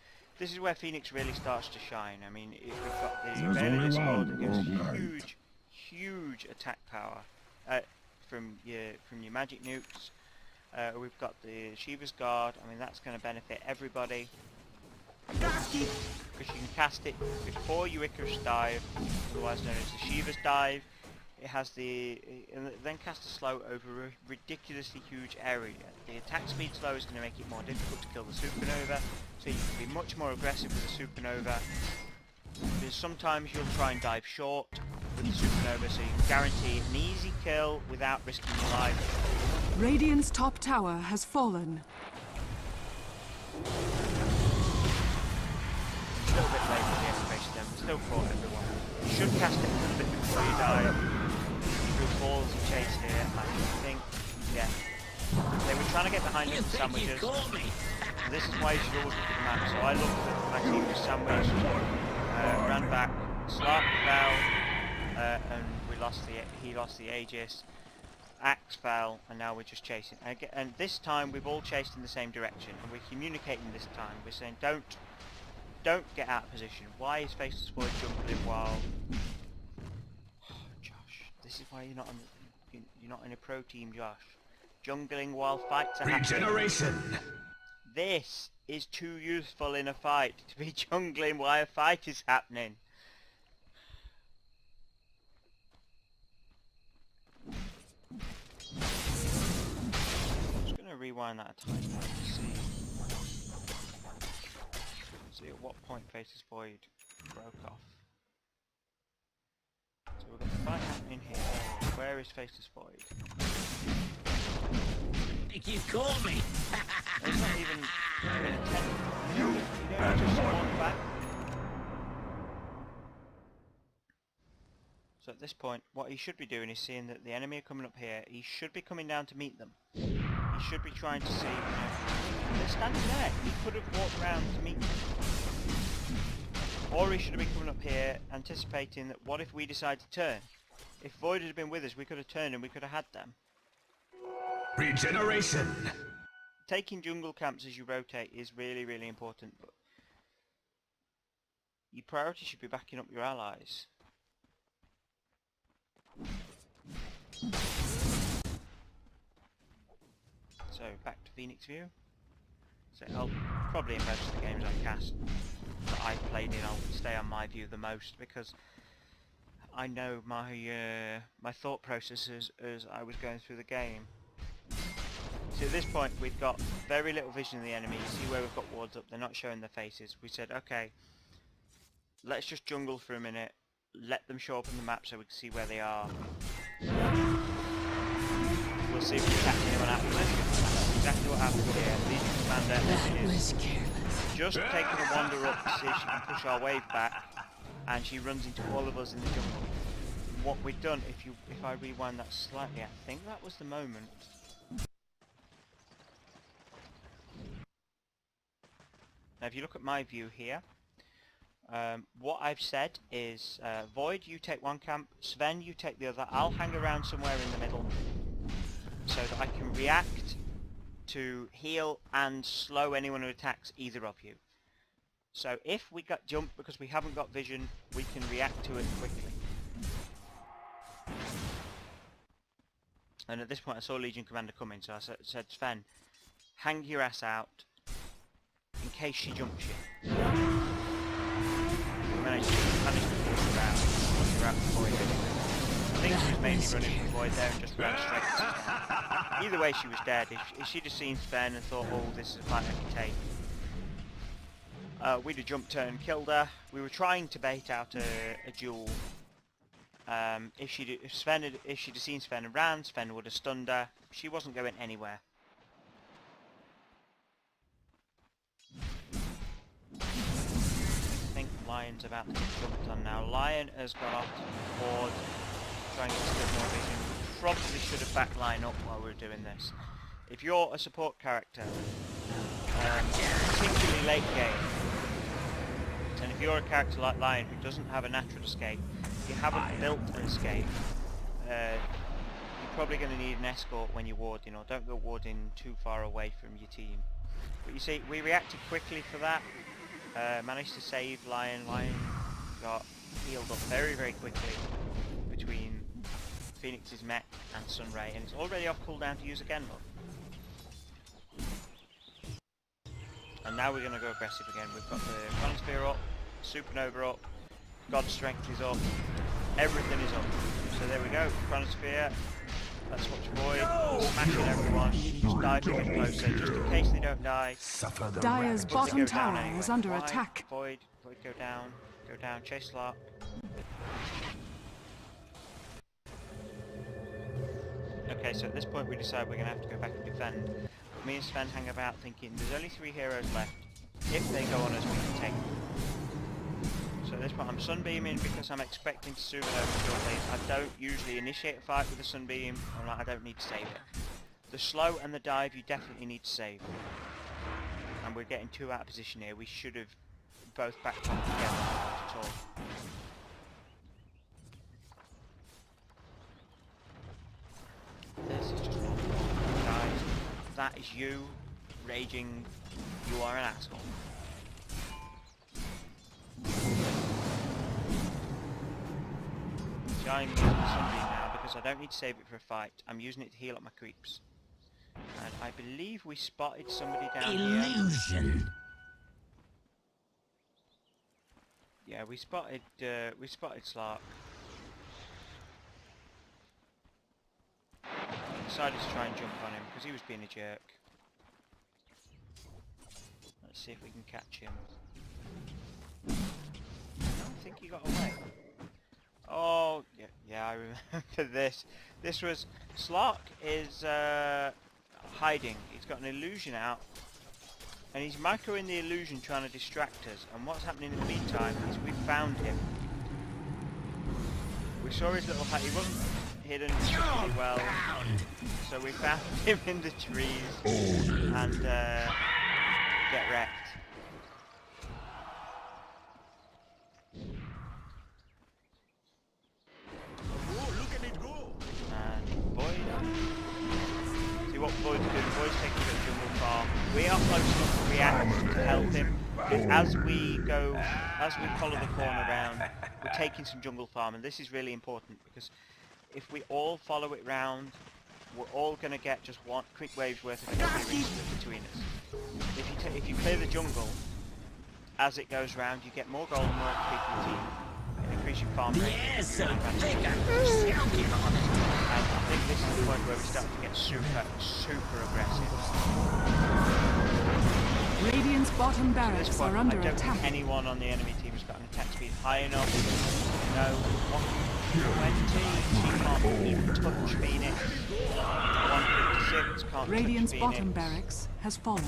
Phoenix really starts to shine. I mean, we've got the Veil of Discord that gives huge attack power from your magic nukes. We've got the Shiva's Guard. I mean, that's going to benefit everybody because you can cast it before your Icarus dive, otherwise known as the Shiva's dive. It has and then cast a slow over a ridiculously huge area. The attack speed slow is going to make it more difficult to kill the supernova, so you can be much more aggressive with the supernova. Because sometimes you'll try and dive short with the supernova, so you can guarantee an easy kill without risking your life. Radiant's top tower has fallen. A little bit late for the activation then, but still caught everyone. You should cast it a little bit before you dive. Through balls you chase here, I think, yeah. They were trying to get behind us with sandwiches. And this is why you should always look at the map. So I looked at my team was sandwiched, ran back, Slark fell, and he lost the Aegis. Axe fell, and now we're just chasing. And this time we've all chased in the same direction, and we're communicating this time. We're saying don't get out of position. Why is Faceless Void jumping in while... Oh, Josh, this is why you're not on You're not in a pro team, Josh. Jungling while fights are happening. Regeneration. This is too useful in a fight to be jungling while a fight is happening. I'm just going to rewind that a tiny bit to see at what point Faceless Void broke off. So we've got the fight happening here. Where is Faceless Void? You caught me! It's not even intended. You don't just spawn back. So at this point, what he should be doing is seeing that the enemy are coming up here. He should be coming down to meet them. He should be trying to see, they're standing there. He could have walked around to meet them. Or he should have been coming up here, anticipating that what if we decide to turn? If Void had been with us, we could have turned and we could have had them. Regeneration. Taking jungle camps as you rotate is really, really important, but your priority should be backing up your allies. So back to Phoenix View. So I'll probably in most of the games I cast that I've played in, I'll stay on my view the most because I know my my thought processes as I was going through the game. So at this point we've got very little vision of the enemy. You see where we've got wards up, they're not showing their faces. We said, okay, let's just jungle for a minute, let them show up on the map so we can see where they are. We'll see if we catch anyone after this. That's exactly what happened here. Legion Commander is just taking a wander up to see if she can push our wave back, and she runs into all of us in the jungle. What we've done, if I rewind that slightly, I think that was the moment. Now if you look at my view here, what I've said is, Void, you take one camp, Sven, you take the other. I'll hang around somewhere in the middle so that I can react to heal and slow anyone who attacks either of you. So if we got jumped because we haven't got vision, we can react to it quickly. And at this point I saw Legion Commander coming, so I said, Sven, hang your ass out in case she jumps you. We managed to force her out. Force her out for Void anyway. I think she was mainly running for Void there and just ran straight to Sven. Either way she was dead. If she'd have seen Sven and thought, oh, this is a fight I can take, we'd have jumped her and killed her. We were trying to bait out a duel. If she'd have seen Sven and ran, Sven would have stunned her. She wasn't going anywhere. I think Lion's about to get jumped on now. Lion has got off to the board, trying to get a bit more vision. Probably should have backed Lion up while we were doing this. If you're a support character, particularly late game, and if you're a character like Lion who doesn't have a natural escape, if you haven't built an escape, you're probably going to need an escort when you're warding, or don't go warding too far away from your team. But you see, we reacted quickly for that, managed to save Lion. Lion got healed up very, very quickly between Phoenix's mech and Sunray, and it's already off cooldown to use again, look. And now we're going to go aggressive again. We've got the Chronosphere up, Supernova up, God's Strength is up, everything is up. So there we go, Chronosphere. Let's watch Void, smashing everyone, just dive a bit closer, just in case they don't die. Dire's bottom tower is under attack. Void, go down, chase Lark. Okay, so at this point we decide we're going to have to go back and defend. Me and Sven hang about thinking, there's only 3 heroes left. If they go on us, we can take them. So at this point I'm sunbeaming because I'm expecting to Supernova shortly. I don't usually initiate a fight with a sunbeam. I don't need to save it. The slow and the dive you definitely need to save. And we're getting 2 out of position here. We should have both backed up together at all. This is just awful, guys. That is you raging. You are an asshole. See, I'm using the sunbeam now because so I don't need to save it for a fight. I'm using it to heal up my creeps. And I believe we spotted somebody down here. Illusion. Yeah, we spotted Slark. Decided to try and jump on him because he was being a jerk. Let's see if we can catch him. I don't think he got away. Oh, yeah, I remember this. This was... Slark is hiding. He's got an illusion out. And he's microing the illusion trying to distract us. And what's happening in the meantime is we found him. We saw his little hut. He wasn't hidden particularly well. So we found him in the trees. And get wrecked. Oh, look at it go! And Void. See what Void's doing. Void's taking a bit of jungle farm. We are close enough to react to help him. Because as we follow the corner round, we're taking some jungle farm, and this is really important because if we all follow it round, we're all going to get just one quick wave's worth of heavy between us. If you clear the jungle, as it goes round, you get more gold and more XP for the team. It increases your farm rate. Yes, so thick I'm choking on it. And I think this is the point where we start to get super aggressive. Radiant's bottom At barracks this point, are under I don't attack. think anyone on the enemy team has got an attack speed high enough. No, 120, she can't even touch Phoenix. 156, can't Radiant's touch bottom Phoenix. barracks has fallen.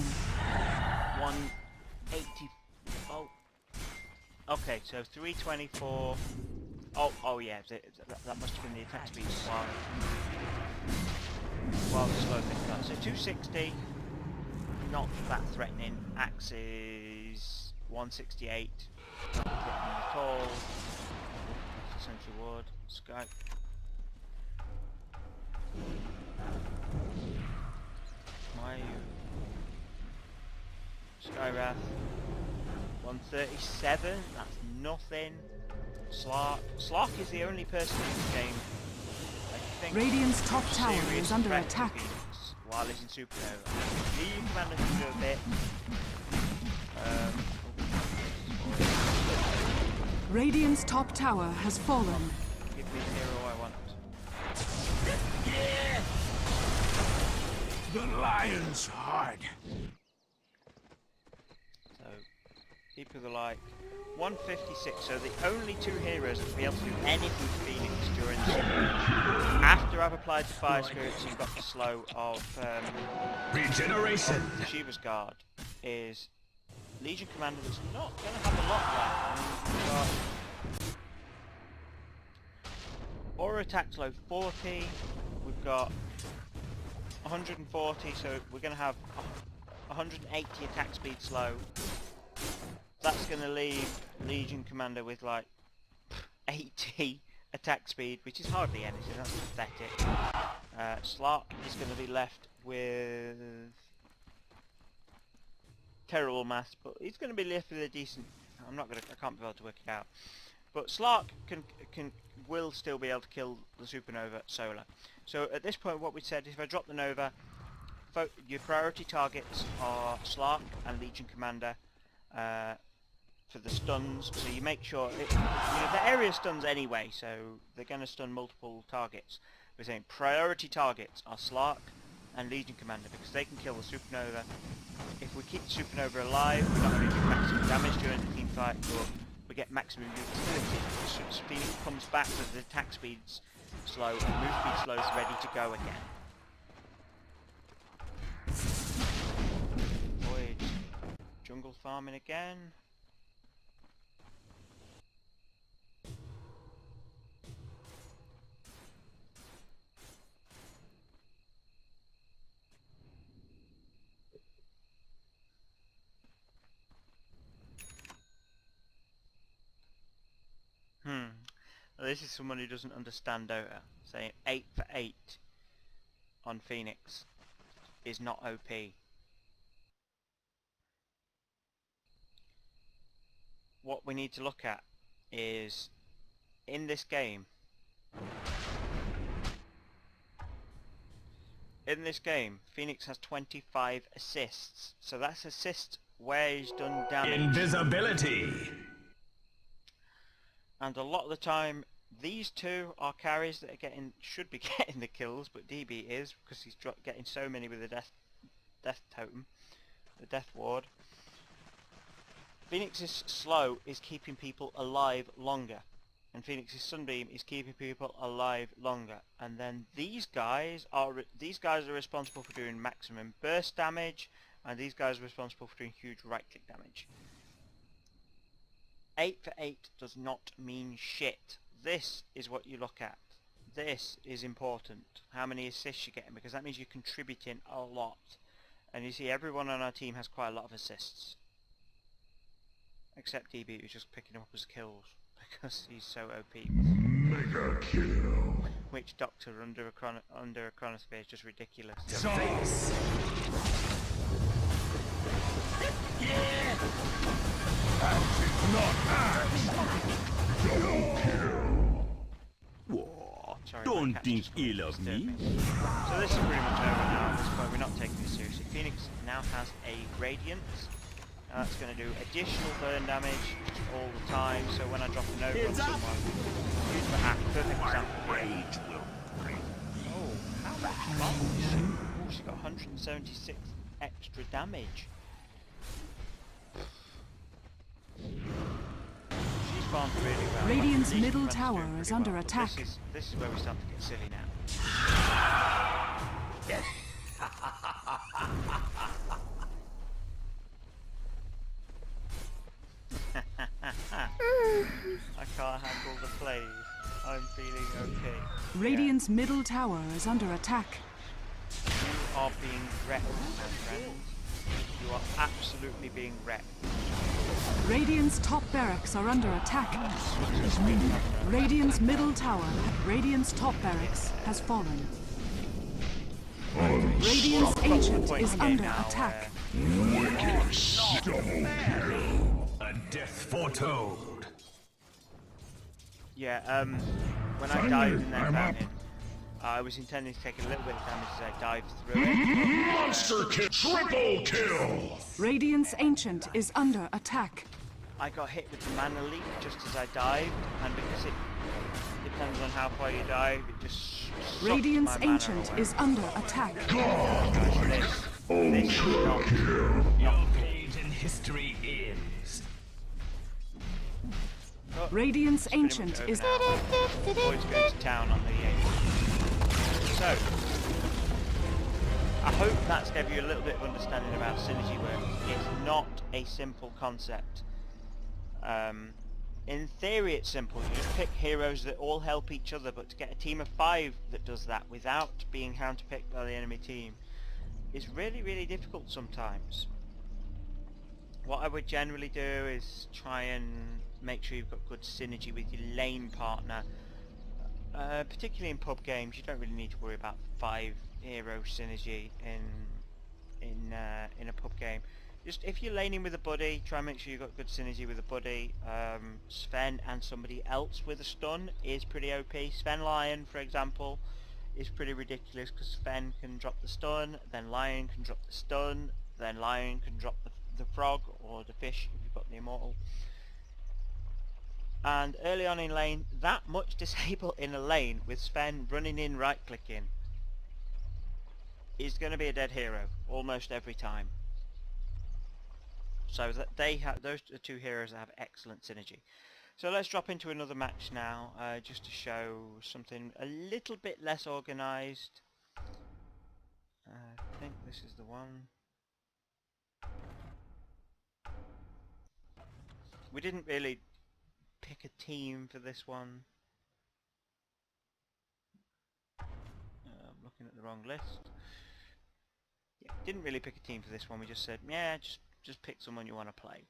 180, oh. Okay, so 324. Oh yeah, that must have been the attack speed while the slow bit got. So 260. Not that threatening. Axe is 168. Not threatening at all. Central Ward. Skype. Skywrath. 137. That's nothing. Slark is the only person in the game, I think, Radiant's top who's a tower serious is under threat to attack. Phoenix while he's in Supernova. Legion Commander can do a bit. Radiant's top tower has fallen. Give me the hero I want. The lion's heart. So, people are like 156. So the only two heroes that will be able to do anything to Phoenix during the Supernova, after I've applied the Fire Spirits and got the slow of Regeneration. Shiva's Guard, is Legion Commander that's not going to have a lot left. I mean, we've got Aura Attack Slow 40, we've got 140, so we're going to have 180 attack speed slow. That's going to leave Legion Commander with like 80 attack speed, which is hardly anything, that's pathetic. Slark is going to be left with terrible maths, but he's going to be left with a decent... I can't be able to work it out. But Slark will still be able to kill the Supernova solo. So at this point what we said is if I drop the Nova, your priority targets are Slark and Legion Commander for the stuns. So you make sure... the area stuns anyway, so they're going to stun multiple targets. We're saying priority targets are Slark and Legion Commander because they can kill the Supernova. If we keep the Supernova alive, we're not going to do maximum damage during the team fight, but we get maximum utility. Phoenix comes back with the attack speeds slow and move speed slow is ready to go again. Void. Jungle farming again. This is someone who doesn't understand Dota, saying 8 for 8 on Phoenix is not OP. What we need to look at is, in this game, in this game, Phoenix has 25 assists. So that's assists where he's done damage. Invisibility. And a lot of the time, these two are carries that are should be getting the kills, but DB is because he's getting so many with the death totem, the death ward. Phoenix's slow is keeping people alive longer, and Phoenix's sunbeam is keeping people alive longer. And then these guys are responsible for doing maximum burst damage, and these guys are responsible for doing huge right click damage. 8 for 8 does not mean shit. This is what you look at. This is important. How many assists you're getting, because that means you're contributing a lot. And you see everyone on our team has quite a lot of assists. Except DB, who's just picking them up as kills because he's so OP. Mega kill. Witch Doctor under a chronosphere is just ridiculous. Face. Yeah. Whoa, Sorry, don't my cat's think just ill of me. So this is pretty much over now. At this point, we're not taking this seriously. Phoenix now has a Radiant. That's going to do additional burn damage all the time. So when I drop a nova on someone, use the hack. Perfect example here. Oh, how much damage? Oh, she's got 176 extra damage. She's farmed really well. Radiant's These middle defenders are tower doing pretty is under well, but attack. This is where we start to get silly now. I can't handle the plays. I'm feeling okay. Radiant's middle tower is under attack. You are being wrecked, my friend. You are absolutely being wrecked. Radiant's top barracks are under attack. Radiant's middle tower, Radiant's top barracks has fallen. Radiant's ancient is under attack. A death foretold. Yeah, when I dived in that fountain, I was intending to take a little bit of damage as I dived through it. Monster kill. Triple kill. Radiant's ancient is under attack. I got hit with the mana leak just as I dived, and because it depends on how far you dive, it just sucks Radiant's my mana ancient away. is under attack. This is not Your page in history ends. Oh, Radiant's it's pretty much ancient over is... now. Boys go to town on the 8th. So, I hope that's gave you a little bit of understanding about synergy work. It's not a simple concept. In theory it's simple. You just pick heroes that all help each other, but to get a team of 5 that does that without being counterpicked by the enemy team is really, really difficult sometimes. What I would generally do is try and make sure you've got good synergy with your lane partner. Particularly in pub games, you don't really need to worry about 5 hero synergy in a pub game. Just if you're laning with a buddy, try and make sure you've got good synergy with a buddy. Sven and somebody else with a stun is pretty OP. Sven Lion, for example, is pretty ridiculous because Sven can drop the stun, then Lion can drop the stun, then Lion can drop the frog or the fish if you've got the immortal. And early on in lane, that much disable in a lane with Sven running in right clicking is going to be a dead hero almost every time. So that those are 2 heroes that have excellent synergy. So let's drop into another match now, just to show something a little bit less organised. I think this is the one. We didn't really pick a team for this one. I'm looking at the wrong list. Yeah, didn't really pick a team for this one. We just said, yeah, just pick someone you want to play.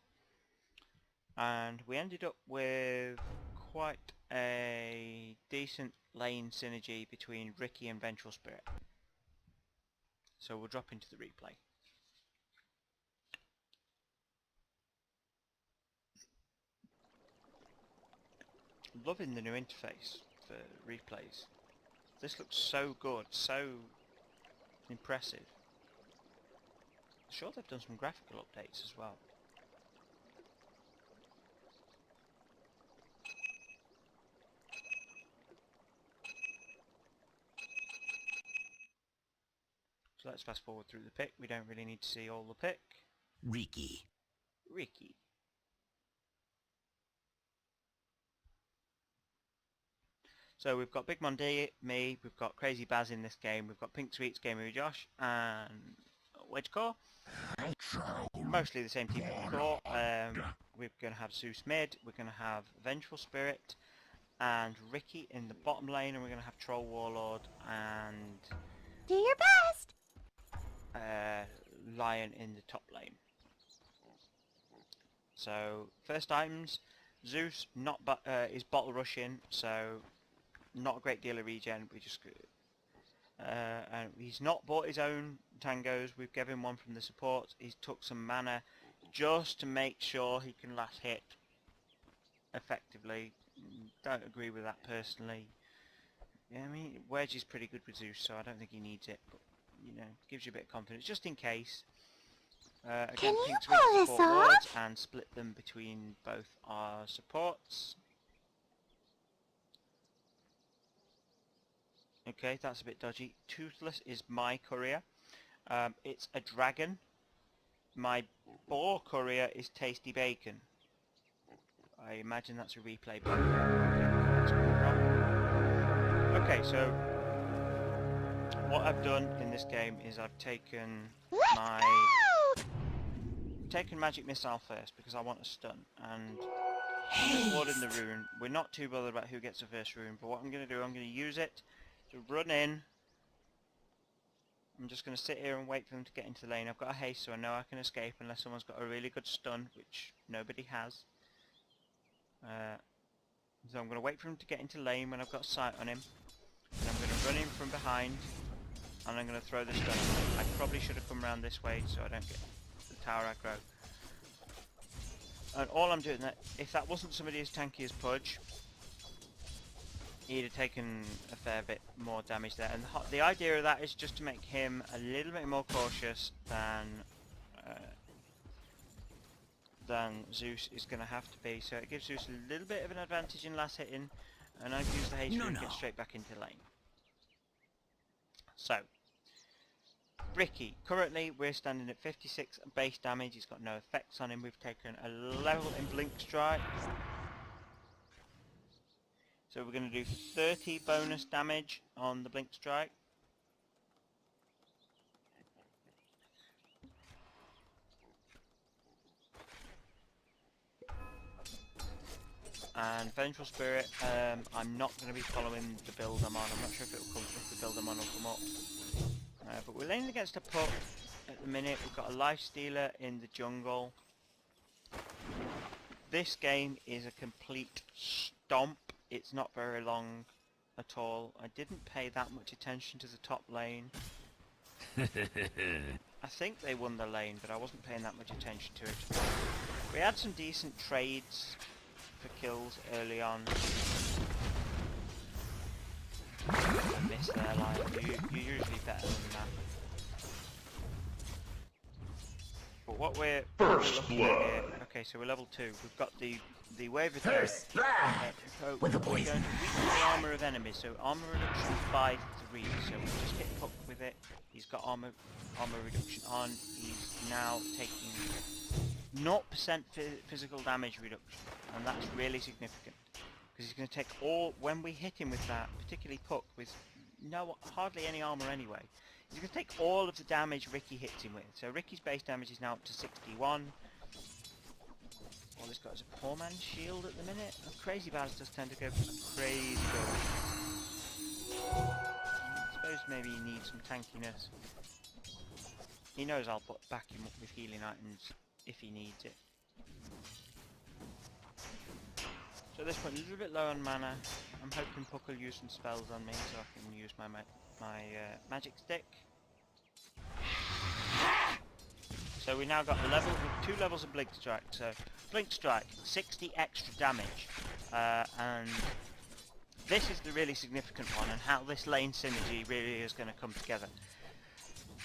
And we ended up with quite a decent lane synergy between Ricky and Vengeful Spirit. So we'll drop into the replay. Loving the new interface for replays. This looks so good, so impressive. I'm sure they've done some graphical updates as well. So let's fast forward through the pick. We don't really need to see all the pick. Ricky. Ricky. So we've got BigMonD, me, we've got Crazy Baz in this game, we've got Pink Sweets, Gamer with Josh, and Wedgecore. Mostly the same team before. We're going to have Zeus mid, we're going to have Vengeful Spirit, and Ricky in the bottom lane, and we're going to have Troll Warlord and Do your best! Lion in the top lane. So first items, Zeus is bottle rushing, so not a great deal of regen. We just and he's not bought his own tangos. We've given him one from the support. He's took some mana just to make sure he can last hit effectively. Don't agree with that personally. Yeah, I mean Wedge is pretty good with Zeus, so I don't think he needs it. But you know, gives you a bit of confidence just in case. Again, Can you Pink pull Sweet this support wards off? and split them between both our supports. Okay, that's a bit dodgy. Toothless is my courier. It's a dragon. My boar courier is Tasty Bacon. I imagine that's a replay button. Okay, so what I've done in this game is I've taken Magic Missile first because I want a stun, and I'm warding the rune. We're not too bothered about who gets the first rune, but what I'm going to do, I'm going to use it to run in. I'm just going to sit here and wait for them to get into the lane. I've got a haste, so I know I can escape unless someone's got a really good stun, which nobody has. So I'm going to wait for him to get into lane when I've got sight on him. And I'm going to run in from behind, and I'm going to throw the stun. I probably should have come around this way so I don't get the tower aggro. And all I'm doing, if that wasn't somebody as tanky as Pudge, he'd have taken a fair bit more damage there. And the idea of that is just to make him a little bit more cautious than Zeus is going to have to be. So it gives Zeus a little bit of an advantage in last hitting, and I've used the haste to get straight back into lane. So, Ricky, currently we're standing at 56 base damage. He's got no effects on him. We've taken a level in Blink Strike. So we're going to do 30 bonus damage on the Blink Strike. And Vengeful Spirit, I'm not going to be following the build I'm on. I'm not sure if the build I'm on will come up. But we're laning against a puck at the minute. We've got a Life Stealer in the jungle. This game is a complete stomp. It's not very long at all. I didn't pay that much attention to the top lane. I think they won the lane, but I wasn't paying that much attention to it. We had some decent trades for kills early on. I missed their line. You're usually better than that. But what we're looking at here, okay, so we're level 2. We've got the wave of First blood with the we're going to poison. weaken the armor of enemies. So armor reduction by 3. So we just hit Puck with it. He's got armor reduction on. He's now taking 0% physical damage reduction, and that's really significant because he's going to take all, when we hit him with that, particularly Puck with hardly any armor anyway, he's going to take all of the damage Ricky hits him with. So Ricky's base damage is now up to 61. All he's got is a poor man's shield at the minute. And Crazy Baz does tend to go for some crazy goals. I suppose maybe he needs some tankiness. He knows I'll back him up with healing items if he needs it. So at this point, a little bit low on mana. I'm hoping Puck will use some spells on me so I can use my magic stick. So we now got a level with 2 levels of Blink Strike. So Blink Strike, 60 extra damage, and this is the really significant one, and how this lane synergy really is going to come together.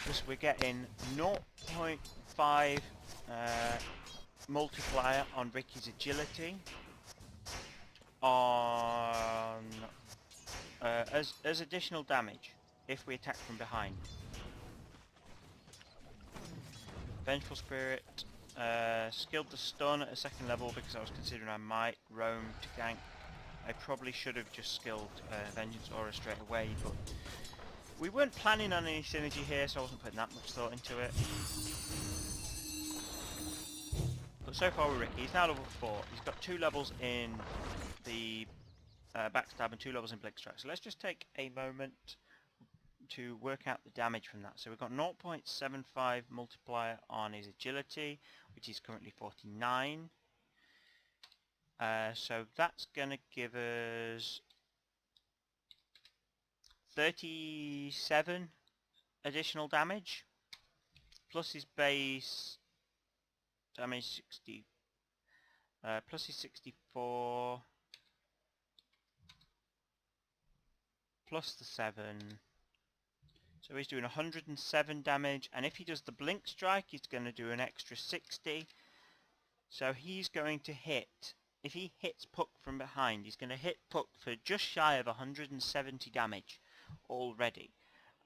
because we're getting 0.5 multiplier on Ricky's agility on as additional damage if we attack from behind. Vengeful Spirit, skilled the stun at a second level because I was considering I might roam to gank. I probably should have just skilled Vengeance Aura straight away, but we weren't planning on any synergy here, so I wasn't putting that much thought into it. But so far with Ricky, he's now level 4. He's got 2 levels in the backstab and 2 levels in blink strike. So let's just take a moment to work out the damage from that. So we've got 0.75 multiplier on his agility, which is currently 49. So that's going to give us 37 additional damage, plus his base damage 60, plus his 64, plus the 7. So he's doing 107 damage, and if he does the blink strike, he's going to do an extra 60. So he's going to hit, if he hits Puck from behind, he's going to hit Puck for just shy of 170 damage already.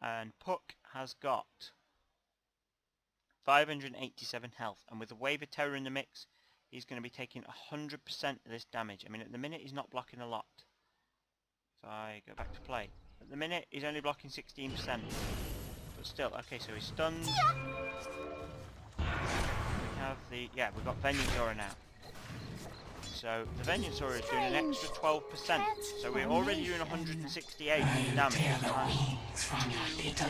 And Puck has got 587 health, and with the Wave of Terror in the mix, he's going to be taking 100% of this damage. I mean, at the minute he's not blocking a lot. If I go back to play, at the minute he's only blocking 16%, but still. Okay, so he's stunned. We have the, yeah, we've got Vengeance Aura now. So the Vengeance Aura is doing an extra 12%, so we're already doing 168 damage. It's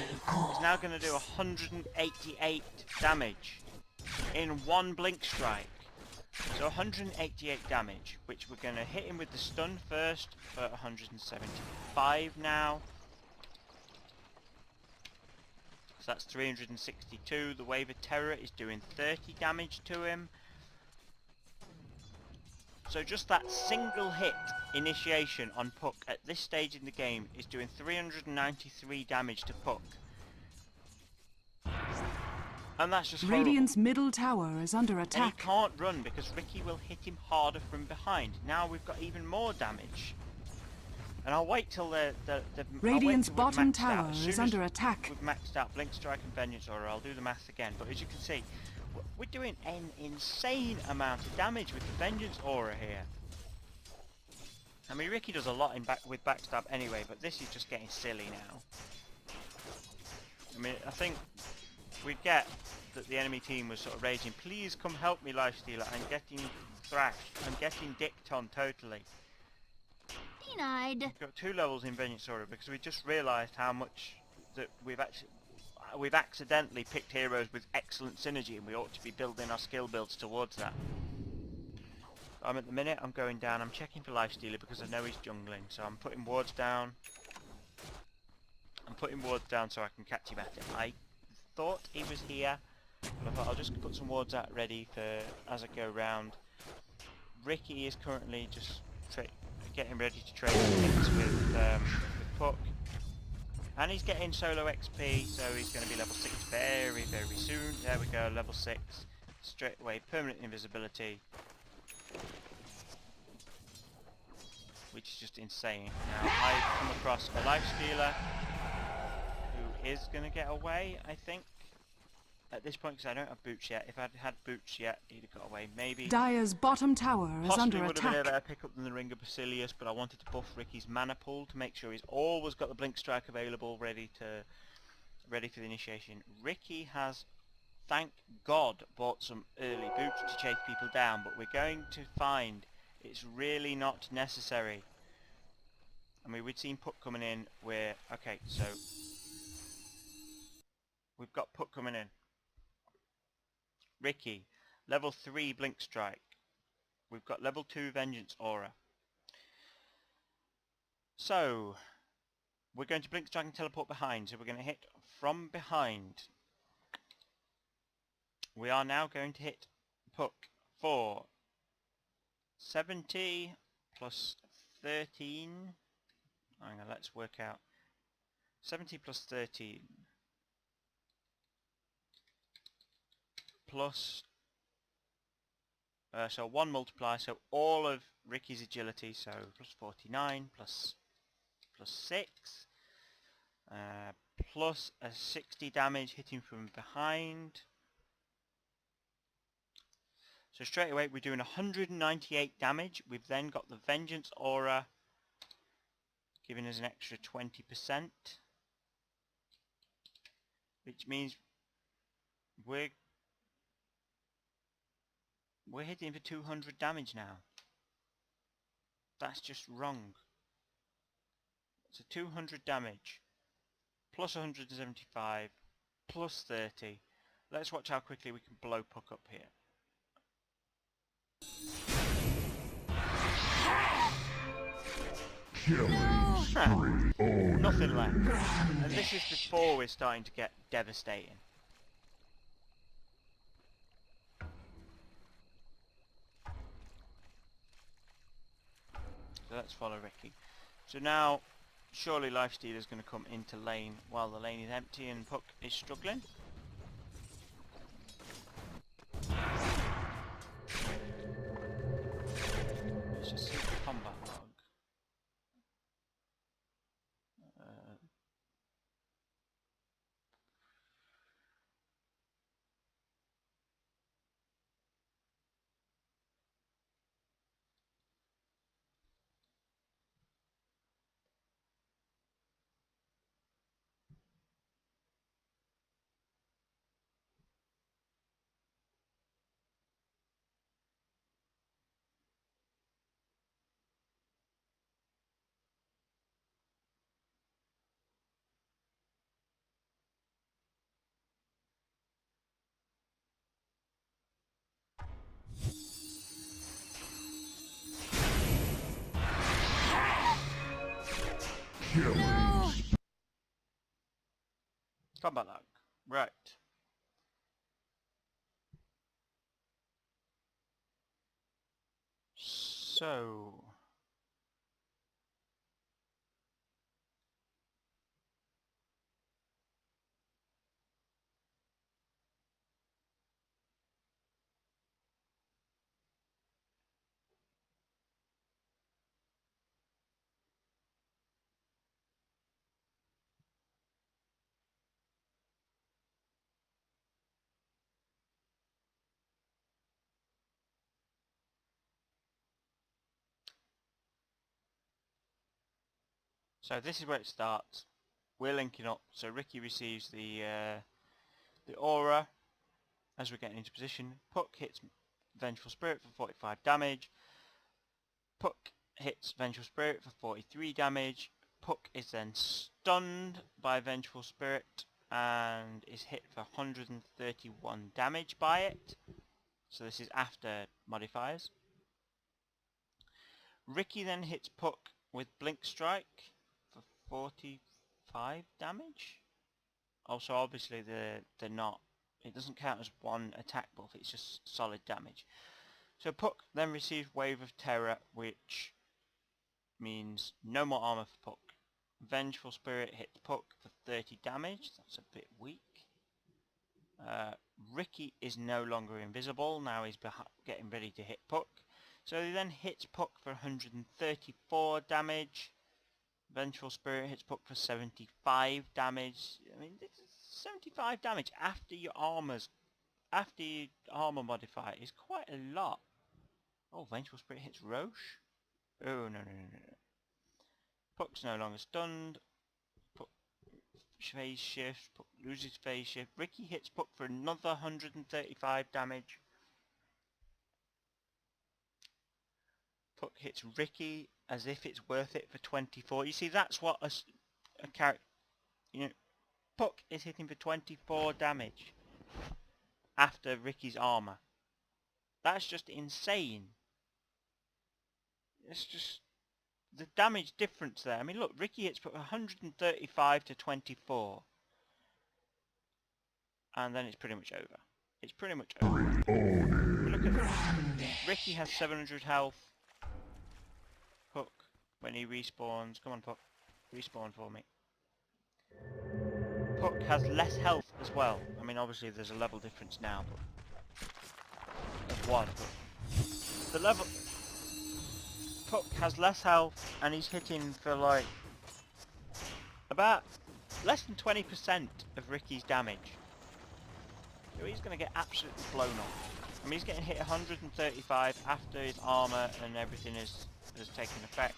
now going to do 188 damage in one blink strike. So 188 damage, which we're going to hit him with the stun first for 175 now. So that's 362. The Wave of Terror is doing 30 damage to him. So just that single hit initiation on Puck at this stage in the game is doing 393 damage to Puck. And that's just horrible. Radiant's middle tower is under And he attack. can't run because Ricky will hit him harder from behind. Now we've got even more damage. And I'll wait till Radiant's bottom tower is under attack. We've maxed out Blink Strike and Vengeance Aura. I'll do the math again. But as you can see, we're doing an insane amount of damage with the Vengeance Aura here. I mean, Ricky does a lot with backstab anyway, but this is just getting silly now. I mean, I think we'd get that the enemy team was sort of raging, please come help me, Lifestealer, I'm getting thrashed, I'm getting dicked on totally. Denied. We've got 2 levels in Vengeance Aura because we just realised how much that we've accidentally picked heroes with excellent synergy, and we ought to be building our skill builds towards that. I'm at the minute, I'm going down, I'm checking for Lifestealer because I know he's jungling, so I'm putting wards down. I'm putting wards down so I can catch him at it. I thought he was here, but I thought I'll just put some wards out ready for as I go round. Ricky is currently just getting ready to trade hits with Puck. And he's getting solo XP, so he's going to be level 6 very, very soon. There we go, level 6. Straight away, permanent invisibility. Which is just insane. Now, I've come across a Lifestealer who is going to get away, I think. At this point, because I don't have boots yet. If I'd had boots yet, he'd have got away. Maybe. Dire's bottom tower is Possibly under would have been attack. a better pick up than the Ring of Basilius, but I wanted to buff Ricky's mana pool to make sure he's always got the Blink Strike available, ready for the initiation. Ricky has, thank God, bought some early boots to chase people down, but we're going to find it's really not necessary. I mean, we'd seen Puck coming in where, okay, so we've got Puck coming in. Ricky, level 3 Blink Strike. We've got level 2 Vengeance Aura. So, we're going to Blink Strike and teleport behind, so we're going to hit from behind. We are now going to hit Puck for 70 plus 13. Hang on, let's work out. 70 plus 13. plus so 1 multiplier, so all of Ricky's agility, so plus 49 plus 6 plus a 60 damage hitting from behind. So straight away we're doing 198 damage. We've then got the Vengeance Aura giving us an extra 20%, which means we're hitting for 200 damage now. That's just wrong. So 200 damage plus 175 plus 30. Let's watch how quickly we can blow Puck up here. Nothing left. And this is before we're starting to get devastating. So let's follow Ricky. So now, surely Lifesteal is going to come into lane while the lane is empty and Puck is struggling. Let's just see the combat log. No! Combat log. Right. So this is where it starts. We're linking up. So Ricky receives the aura as we're getting into position. Puck hits Vengeful Spirit for 45 damage. Puck hits Vengeful Spirit for 43 damage. Puck is then stunned by Vengeful Spirit and is hit for 131 damage by it. So this is after modifiers. Ricky then hits Puck with Blink Strike for 45 damage. Also, obviously they're not. It doesn't count as one attack buff. It's just solid damage. So Puck then receives Wave of Terror, which means no more armor for Puck. Vengeful Spirit hits Puck for 30 damage. That's a bit weak. Ricky is no longer invisible. Now he's getting ready to hit Puck. So he then hits Puck for 134 damage. Vengeful Spirit hits Puck for 75 damage. I mean, this is 75 damage after your armor modifier is quite a lot. Oh, Vengeful Spirit hits Roche. Oh, no. Puck's no longer stunned. Puck phase shift. Puck loses phase shift. Ricky hits Puck for another 135 damage. Puck hits Ricky as if it's worth it for 24. You see, that's what a character... You know, Puck is hitting for 24 damage after Ricky's armor. That's just insane. It's just... the damage difference there. I mean, look, Ricky hits for 135 to 24. And then it's pretty much over. It's pretty much over. Look at this. Ricky has 700 health. Puck, when he respawns... Come on, Puck. Respawn for me. Puck has less health as well. I mean, obviously there's a level difference now, but 1. The level... Puck has less health, and he's hitting for like... about less than 20% of Ricky's damage. So he's going to get absolutely blown off. I mean, he's getting hit 135 after his armor and everything has taken effect.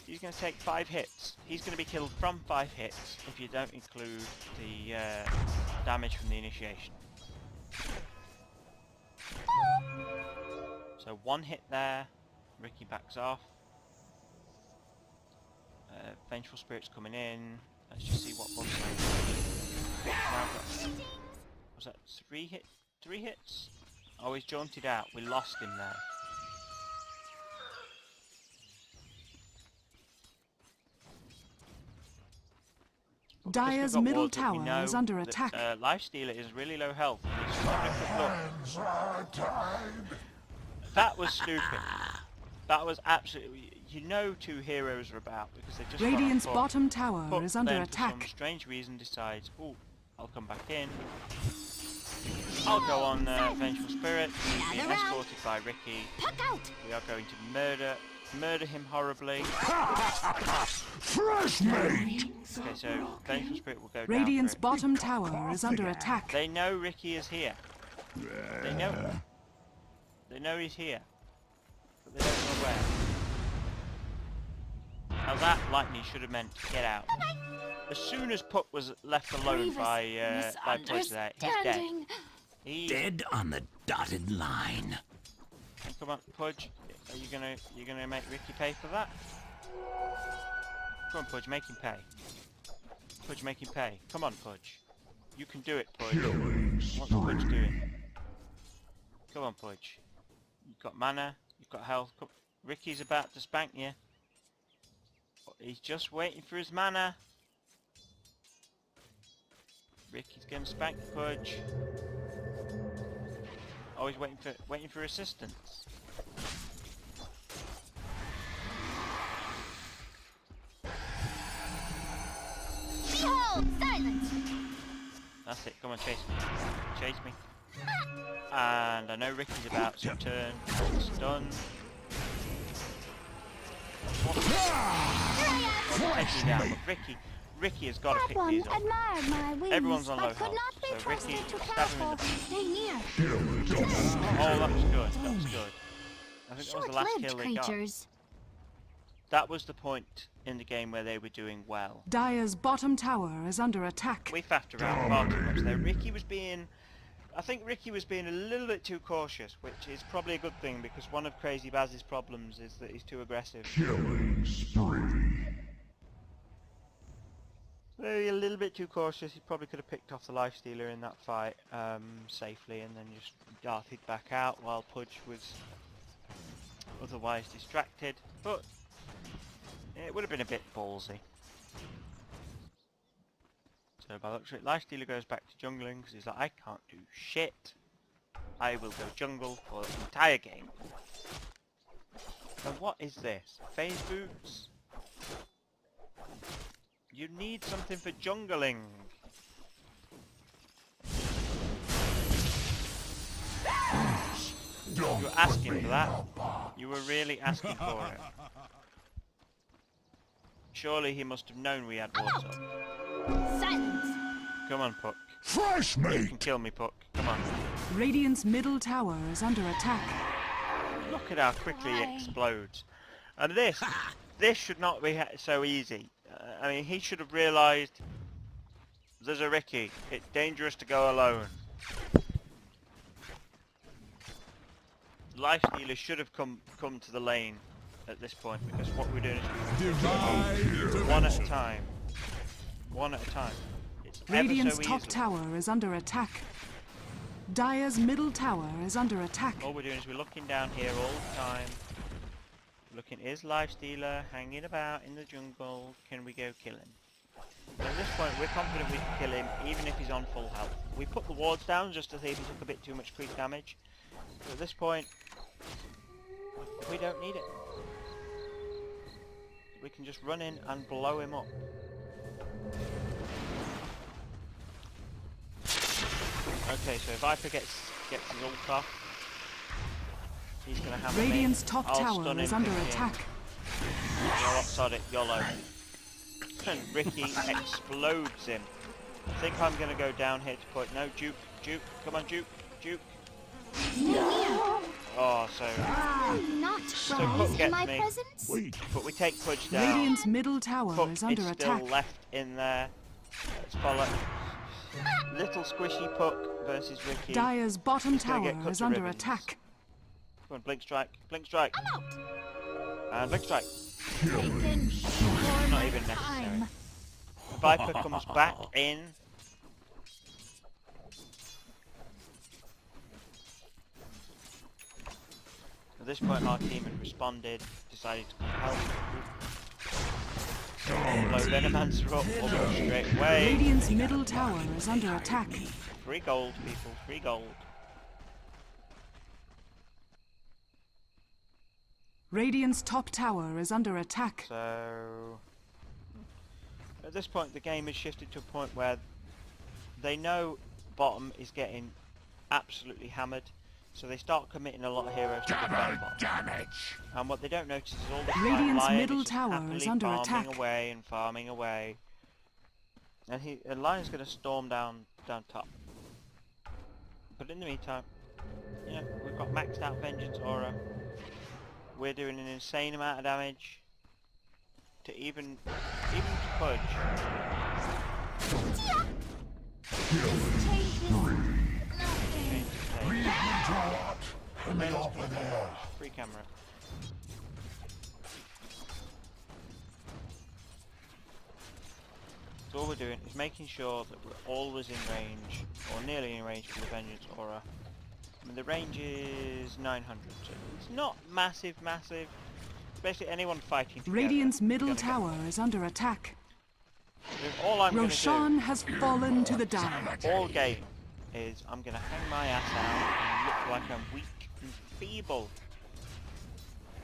He's going to take 5 hits. He's going to be killed from 5 hits if you don't include the damage from the initiation. So 1 hit there, Ricky backs off. Vengeful Spirit's coming in. Let's just see what buffs was that 3 hit? 3 hits? Oh, he's jaunted out. We lost him there. Dire's middle tower is under attack. Lifestealer is really low health. Let's just have a quick look. That was stupid. That was absolutely... You know 2 heroes are about because they just... Radiant's bottom tower Puck is under then attack. for some strange reason decides, oh, I'll come back in. I'll go on Vengeful Spirit. He's being escorted by Ricky. We are going to murder him horribly. Fresh meat! Okay, so Vengeful Spirit will go down. Radiant's bottom tower is under attack. They know Ricky is here. They know. They know he's here, but they don't know where. Now that lightning should have meant get out. As soon as Puck was left alone by Pudge there, he's dead. He's Dead on the dotted line. Come on, Pudge. Are you gonna make Ricky pay for that? Come on, Pudge, make him pay. Pudge, make him pay. Come on, Pudge. You can do it, Pudge. What's Pudge doing? Come on, Pudge. You've got mana. You've got health. Come. Ricky's about to spank you. He's just waiting for his mana. Ricky's gonna spank Pudge. Oh, he's waiting for assistance. Behold, silence! That's it. Come on, chase me. Chase me. And I know Ricky's about to turn. Stun. Take me down, but Ricky has got to pick these up. Everyone's on low health, so Ricky, stab him in the... Stay near. Oh, that was good. That was good. I think that was the last kill they got. That was the point in the game where they were doing well. Dire's bottom tower is under attack. We faffed around far too much there. Ricky was being... I think Ricky was being a little bit too cautious, which is probably a good thing because one of Crazy Baz's problems is that he's too aggressive. Killing spree. Maybe a little bit too cautious. He probably could have picked off the Lifestealer in that fight safely and then just darted back out while Pudge was otherwise distracted. But it would have been a bit ballsy. So by the looks of it, Lifestealer goes back to jungling because he's like, I can't do shit. I will go jungle for the entire game. So what is this? Phase boots? You need something for jungling. You were asking for that. You were really asking for it. Surely he must have known we had water. Silence! Come on, Puck. Fresh You meat! can kill me, Puck. Come on. Radiant's middle tower is under attack. Look at how quickly he explodes. And this should not be so easy. I mean, he should have realised there's a Ricky. It's dangerous to go alone. Lifestealer should have come to the lane at this point because what we're doing is one at a time. One at a time. It's Radiant's ever so top easily. tower is under attack. Dire's middle tower is under attack. All we're doing is we're looking down here all the time. Looking, is Lifestealer hanging about in the jungle? Can we go kill him? So at this point we're confident we can kill him even if he's on full health. We put the wards down just to see if he took a bit too much creep damage. But at this point we don't need it. We can just run in and blow him up. Okay, so Viper gets gets his ult off. He's gonna hammer Radiant's me. top I'll tower stun is him, under thinking, attack. you know what, sod it, YOLO. And Ricky explodes him. I think I'm gonna go down here to put, no, Duke, come on Duke. Oh, so Not Puck rise in gets my me. presence. but we take Pudge down. Radiant's middle tower Puck is under is attack. still left in there. Let's follow. Little squishy Puck versus Ricky. Dire's bottom He's gonna tower get cut is to under ribbons. attack. Come on, blink strike, I'm out. and blink strike. Taken for Not my even necessary. time. The Viper comes back in. At this point, our team had responded, decided to come help. Blow Venomancer up almost straight away. Radiant's middle tower is under attack. 3 gold, people, 3 gold. Radiant's top tower is under attack. So at this point the game has shifted to a point where they know bottom is getting absolutely hammered, so they start committing a lot of heroes to defend bottom. And what they don't notice is all the time Radiant's Lion middle is just tower happily is under farming attack. away and farming away. And Lion's going to storm down top. But in the meantime, you know, we've got maxed out Vengeance Aura. We're doing an insane amount of damage to even to Pudge. Free camera. So all we're doing is making sure that we're always in range, or nearly in range for the Vengeance Aura. I mean, the range is 900, so it's not massive. Basically anyone fighting together. Radiant's middle is gonna tower is under attack. get- all I'm gonna Roshan has fallen to the Dire. do all game is I'm gonna hang my ass out and look like I'm weak and feeble.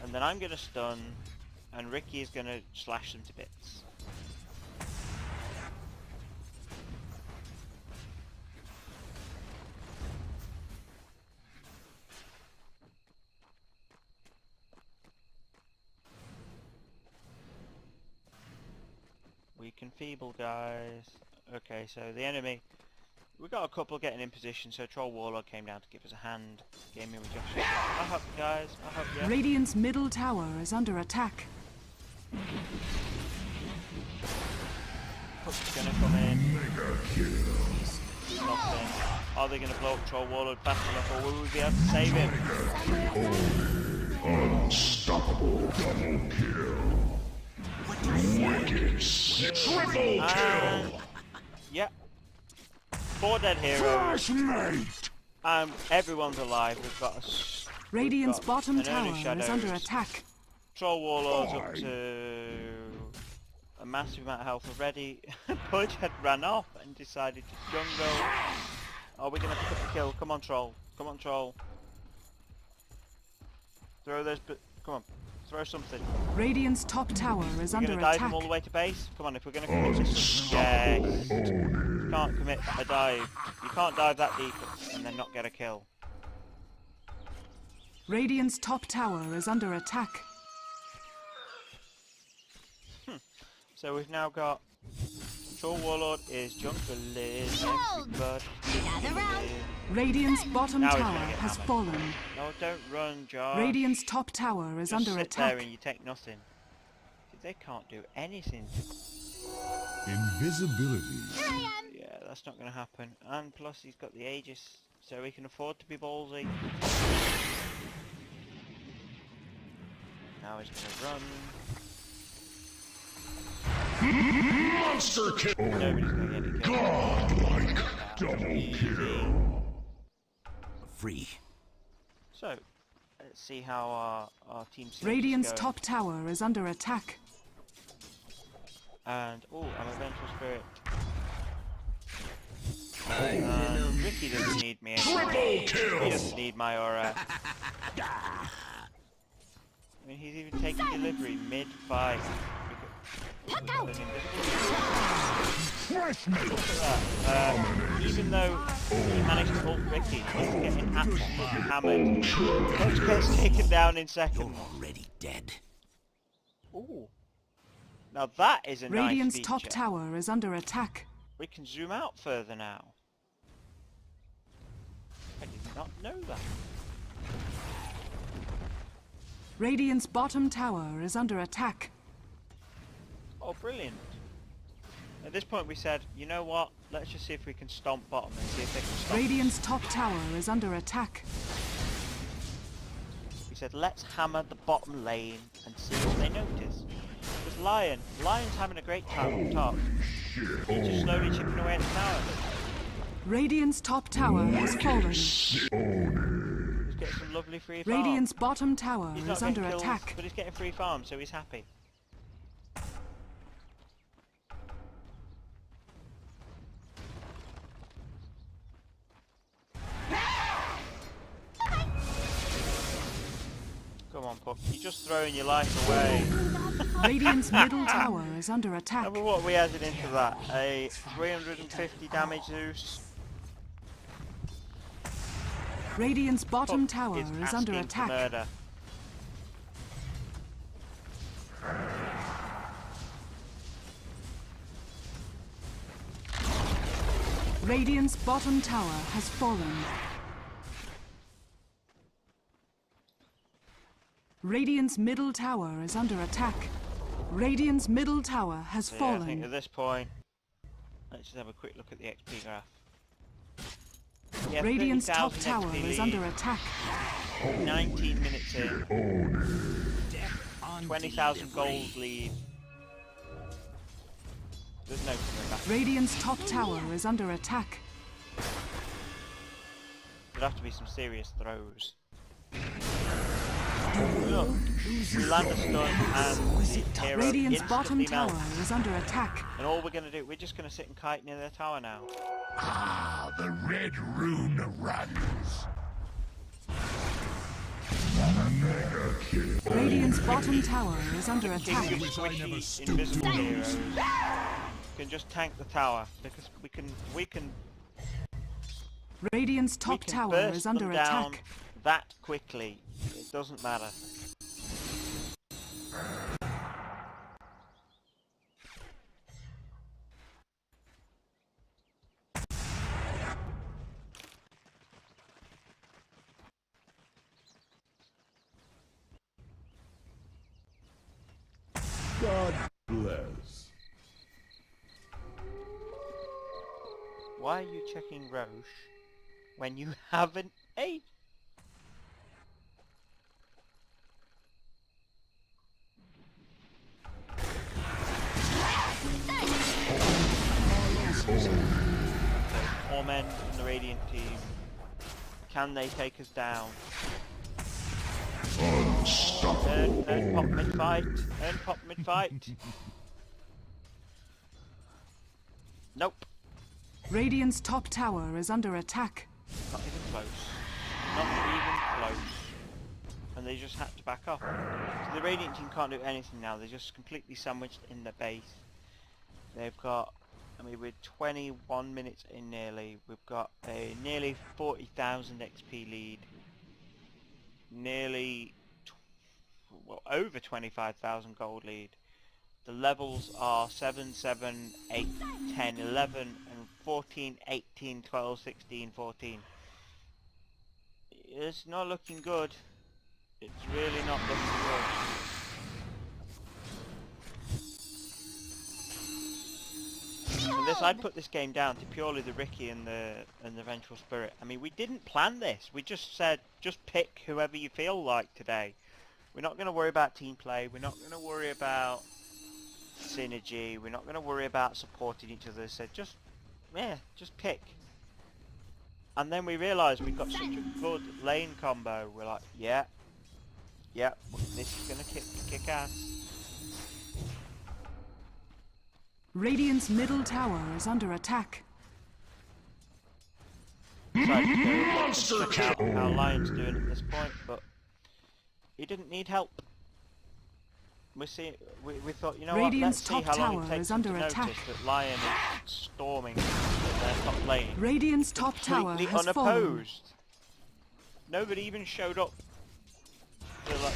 And then I'm gonna stun, and Ricky is gonna slash them to bits. We can feeble, guys. Okay, so the enemy, we got a couple getting in position, so Troll Warlord came down to give us a hand. Gave me with Josh. I'll help you guys, I'll help you. Radiant's middle tower is under attack. Puck's gonna come in. Do nothing. Are they gonna blow up Troll Warlord fast enough, or will we be able to save him? Unstoppable double kill. Wicked triple kill. Yeah. 4 dead heroes. Mate. Everyone's alive. We've got a Radiant's got bottom an early tower is under shadows. attack. Troll Warlord's up to a massive amount of health already. Pudge had ran off and decided to jungle. Are we gonna pick a kill? Come on, Troll. Come on, Troll. Throw those. Come on. Throw something. Radiant's top tower is We're under gonna dive attack. him all the way to base. Come on, if we're gonna commit this. Yes. You can't commit a dive. You can't dive that deep and then not get a kill. Radiant's top tower is under attack. So we've now got Troll Warlord is jungling. Behold! Everybody. Gather round. Radiant's bottom Now he's tower gonna get has hammered. fallen. No, don't run, Josh. Radiant's top tower is Just under sit attack. there and you take nothing. They can't do anything. Invisibility. Here I am. Yeah, that's not going to happen. And plus he's got the Aegis, so he can afford to be ballsy. Now he's going to run. Monster kill. Nobody's going to get a kill. Godlike double kill. Free. So, let's see how our team seems Radiant's going. top tower is under attack. And, oh, I'm a Vengeful Spirit. Ricky doesn't need me anymore. He doesn't need my aura. I mean, he's even taking delivery mid-fight. Puck out. refreshment. Look at that. Even though he managed to ult Ricky, he's getting absolutely hammered. Coach gets taken down in seconds. Already dead. Ooh. Now that is a Radiant's nice top feature. tower is under attack. We can zoom out further now. I did not know that. Radiant's bottom tower is under attack. Oh, brilliant. At this point we said, you know what, let's just see if we can stomp bottom and see if they can stop Radiant's top tower is under attack. We said, let's hammer the bottom lane and see what they notice. Because Lion's having a great time up top. He's just slowly chipping away at the tower. Radiant's top tower has fallen. He's getting some lovely free farm. Radiant's bottom tower He's not is under getting kills, attack. but he's getting free farm, so he's happy. Come on, Puck. You're just throwing your life away. Radiant's middle tower is under attack. Remember what we added into that? A 350 damage Zeus. Radiant's bottom Puck tower is under asking for attack. murder. Radiant's bottom tower has fallen. Radiant's middle tower is under attack. Radiant's middle tower has So yeah, I think fallen. at this point, let's just have a quick look at the XP graph. Yeah, Radiant's top 30,000 tower XP is lead, under attack. 19 minutes in, 20,000 gold lead. There's no coming back. Radiant's top tower is under attack. There'd have to be some serious throws. Look, we land a stun and the hero Radiant's bottom instantly tower melts. is under attack. And all we're going to do, we're just going to sit and kite near their tower now. Ah, the red rune runs. Mega kill. Radiant's bottom tower is under King attack. of squishy, invisible heroes can just tank the tower because we can Radiant's top tower burst is under them down attack. that quickly. It doesn't matter. God bless. Why are you checking Roche when you have an 8? Torment and the Radiant team. Can they take us down? Unstoppable. Earn pop mid-fight. Earn pop mid-fight. Nope. Radiant's top tower is under attack. Not even close. Not even close. And they just had to back off. So the Radiant team can't do anything now. They're just completely sandwiched in the base. They've got, I mean, we're 21 minutes in nearly. We've got a nearly 40,000 XP lead. Nearly, well, over 25,000 gold lead. The levels are 7, 7, 8, 10, 11, and 14, 18, 12, 16, 14. It's not looking good. It's really not looking good. And this, I'd put this game down to purely the Ricky and the Vengeful Spirit. I mean, we didn't plan this. We just said, just pick whoever you feel like today. We're not going to worry about team play. We're not going to worry about synergy. We're not going to worry about supporting each other. So just pick. And then we realised we got such a good lane combo. We're like, yeah, this is going to kick ass. Radiant's middle tower is under attack. Decided to go and check out how Lion's doing at this point, but he didn't need help. we thought, you know Radiant's what, let's see top how long tower it takes is them under to attack. notice that Lion is storming their top lane. Radiant's top tower Completely has fallen. unopposed. Nobody even showed up for like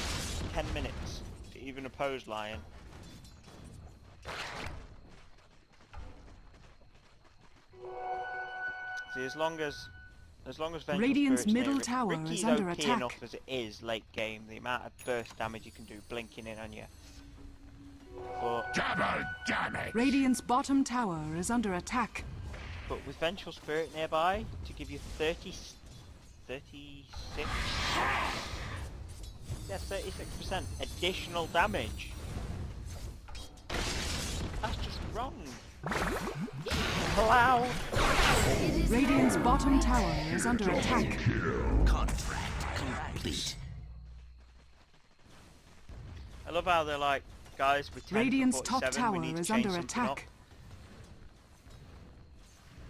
10 minutes to even oppose Lion. See, as long as Vengeful Radiant's Spirit's middle near it, tower Ricky's is under OP attack. enough as it is late game, the amount of burst damage you can do blinking in on you. But Double damage. Radiant's bottom tower is under attack. with Vengeful Spirit nearby to give you 36, yeah, 36% additional damage. That's just wrong. Cloud. Radiant's bottom tower is under attack. Contract complete. I love how they're like, guys, with 10 Radiant's for top 47, tower we need to is change under something up. attack.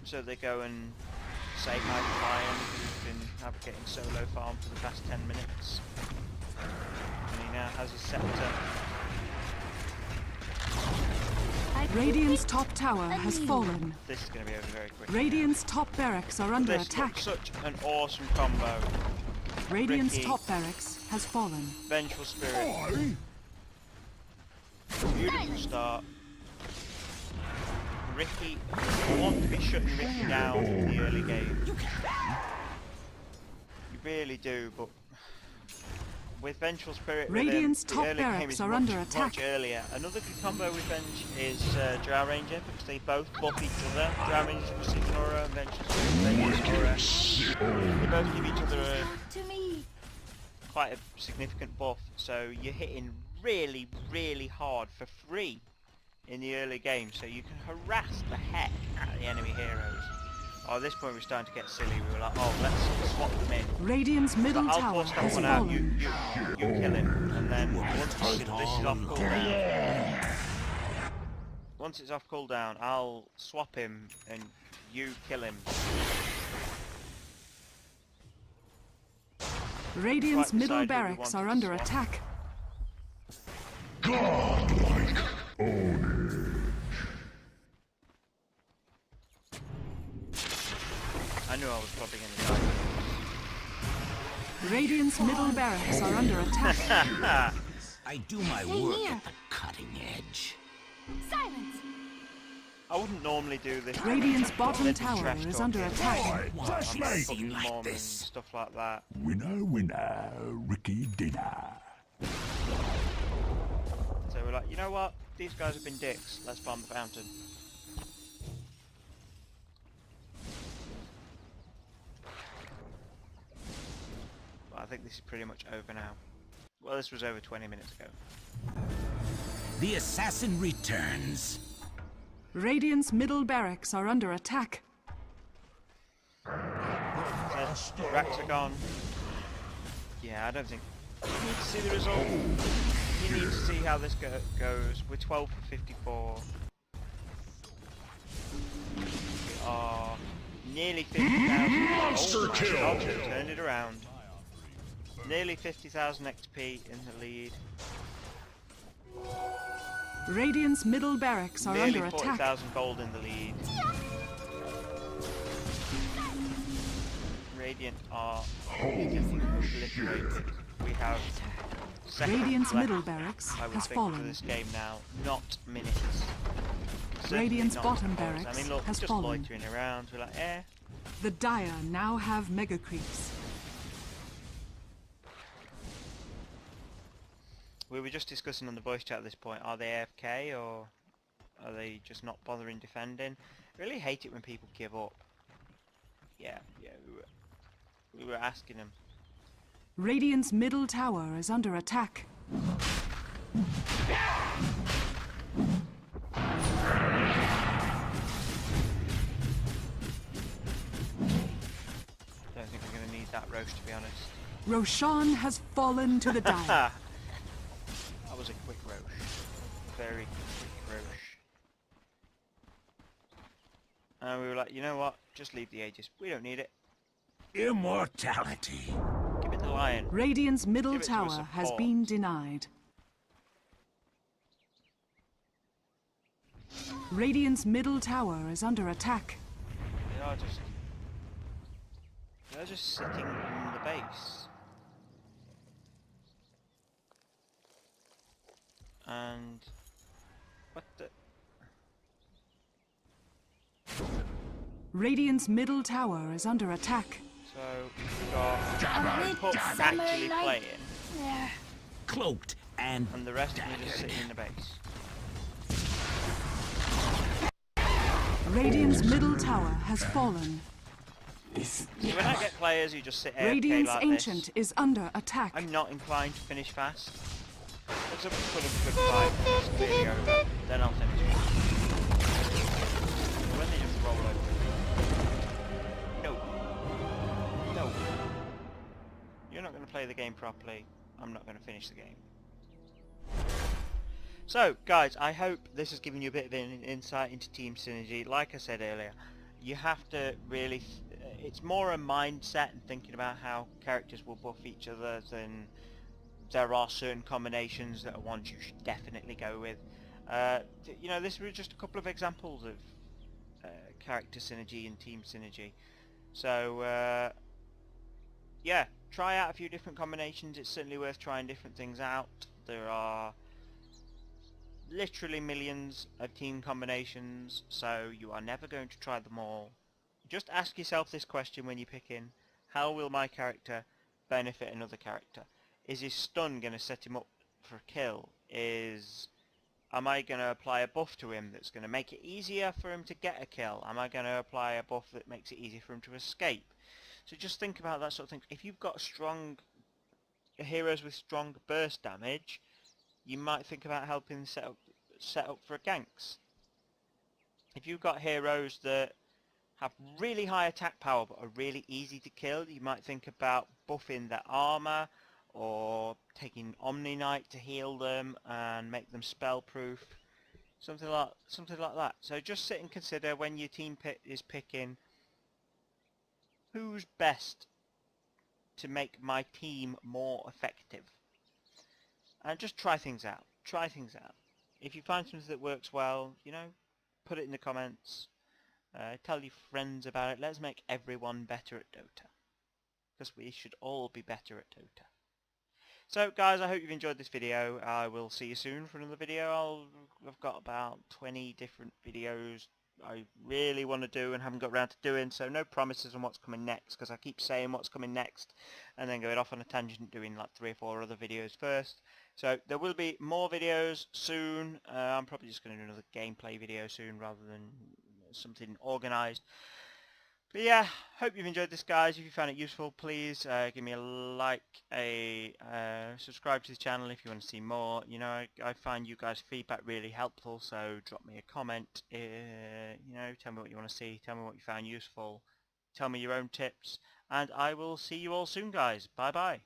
So they go and say hi to Lion, who's been advocating solo farm for the past 10 minutes. And he now has his scepter. Radiant's top tower has fallen. This is going to be over very quick. Radiant's top barracks are under This attack. looks such an awesome combo. Radiant's Ricky. top barracks has fallen. Vengeful Spirit. Beautiful start. Ricky, you want to be shutting Ricky down in the early game. You really do, but with Vengeful Spirit, Radiant's the top early game barracks is are much, under much attack. earlier. Another good combo with Venge is Drow Ranger, because they both buff each other. Drow Ranger's receiving aura, and Venge's aura. They both give each other To me. quite a significant buff, so you're hitting really, really hard for free in the early game, so you can harass the heck out of the enemy heroes. Oh, at this point we're starting to get silly. We were like, oh, let's swap them in. Radiant's middle I'll tower force that has one out, you fallen. kill him, and then once this is off cooldown, once it's off cooldown, I'll swap him and you kill him. Radiant's Quite middle decide who we barracks wanted are to under swap. attack. Godlike ownage. I knew I was probably going to die. Radiant's middle barracks are under attack. I do my Stay work here. at the cutting edge. Silence. I wouldn't normally do this. Radiant's bottom Let the tower trash is talk under in. attack. Fresh I'm meat. putting like mom and this. stuff like that. Winner, winner, Ricky dinner. So we're like, you know what? These guys have been dicks. Let's bomb the fountain. But I think this is pretty much over now. Well, this was over 20 minutes ago. The assassin returns. Radiant's middle barracks are under attack. Racks are gone. Yeah, I don't think... You need to see the result. You need to see how this goes. We're 12 for 54. We are nearly 50,000. Monster oh my kill. God, we turned it around. Nearly 50,000 XP in the lead. Radiant's middle barracks are Nearly under attack. 40,000 gold in the lead. Radiant are obliterated. We have seconds Radiant's left, middle barracks I would has think, for fallen. this game now, not minutes. Certainly Radiant's not bottom hours. barracks I mean, look, has just fallen. loitering around. We're like, eh. The Dire now have mega creeps. We were just discussing on the voice chat at this point, are they AFK or are they just not bothering defending? I really hate it when people give up. Yeah, we were asking them. Radiant's middle tower is under attack. Don't think we're going to need that roast, to be honest. Roshan has fallen to the Dire. That was a quick roast. Very quick roast. And we were like, you know what? Just leave the Aegis. We don't need it. Immortality. Give it the Lion. Radiant's middle Give it to a tower has support. been denied. Radiant's middle tower is under attack. They're just sitting in the base. And what the? Radiant's middle tower is under attack. So we've got Puck summer actually night. playing, There. Cloaked and and the rest of them are just sitting in the base. Radiant's middle tower has fallen. So when I get players who just sit AFK Radiant's like ancient this, is under attack. I'm not inclined to finish fast. Once I've put a good fight, it's clearly over, then I'll finish fast. When they just roll over. No. No. You're not going to play the game properly. I'm not going to finish the game. So, guys, I hope this has given you a bit of an insight into team synergy. Like I said earlier, you have to really... it's more a mindset and thinking about how characters will buff each other than there are certain combinations that are ones you should definitely go with. You know, this was just a couple of examples of character synergy and team synergy. So, yeah, try out a few different combinations. It's certainly worth trying different things out. There are literally millions of team combinations, so you are never going to try them all. Just ask yourself this question when you're picking: how will my character benefit another character? Is his stun going to set him up for a kill? Am I going to apply a buff to him that's going to make it easier for him to get a kill? Am I going to apply a buff that makes it easier for him to escape? So just think about that sort of thing. If you've got strong heroes with strong burst damage, you might think about helping set up for ganks. If you've got heroes that have really high attack power but are really easy to kill, you might think about buffing their armor or taking Omni Knight to heal them and make them spell proof, something like that. So just sit and consider when your team is picking who's best to make my team more effective, and just try things out. If you find something that works well, you know, put it in the comments. Tell your friends about it. Let's make everyone better at Dota, because we should all be better at Dota. So guys, I hope you've enjoyed this video. I will see you soon for another video. I've got about 20 different videos I really want to do and haven't got around to doing, so no promises on what's coming next, because I keep saying what's coming next and then going off on a tangent doing like 3 or 4 other videos first. So there will be more videos soon. I'm probably just going to do another gameplay video soon rather than something organised. But yeah, hope you've enjoyed this, guys. If you found it useful, please give me a like, subscribe to the channel if you want to see more. You know, I find you guys' feedback really helpful, so drop me a comment. You know, tell me what you want to see, tell me what you found useful, tell me your own tips, and I will see you all soon, guys. Bye bye.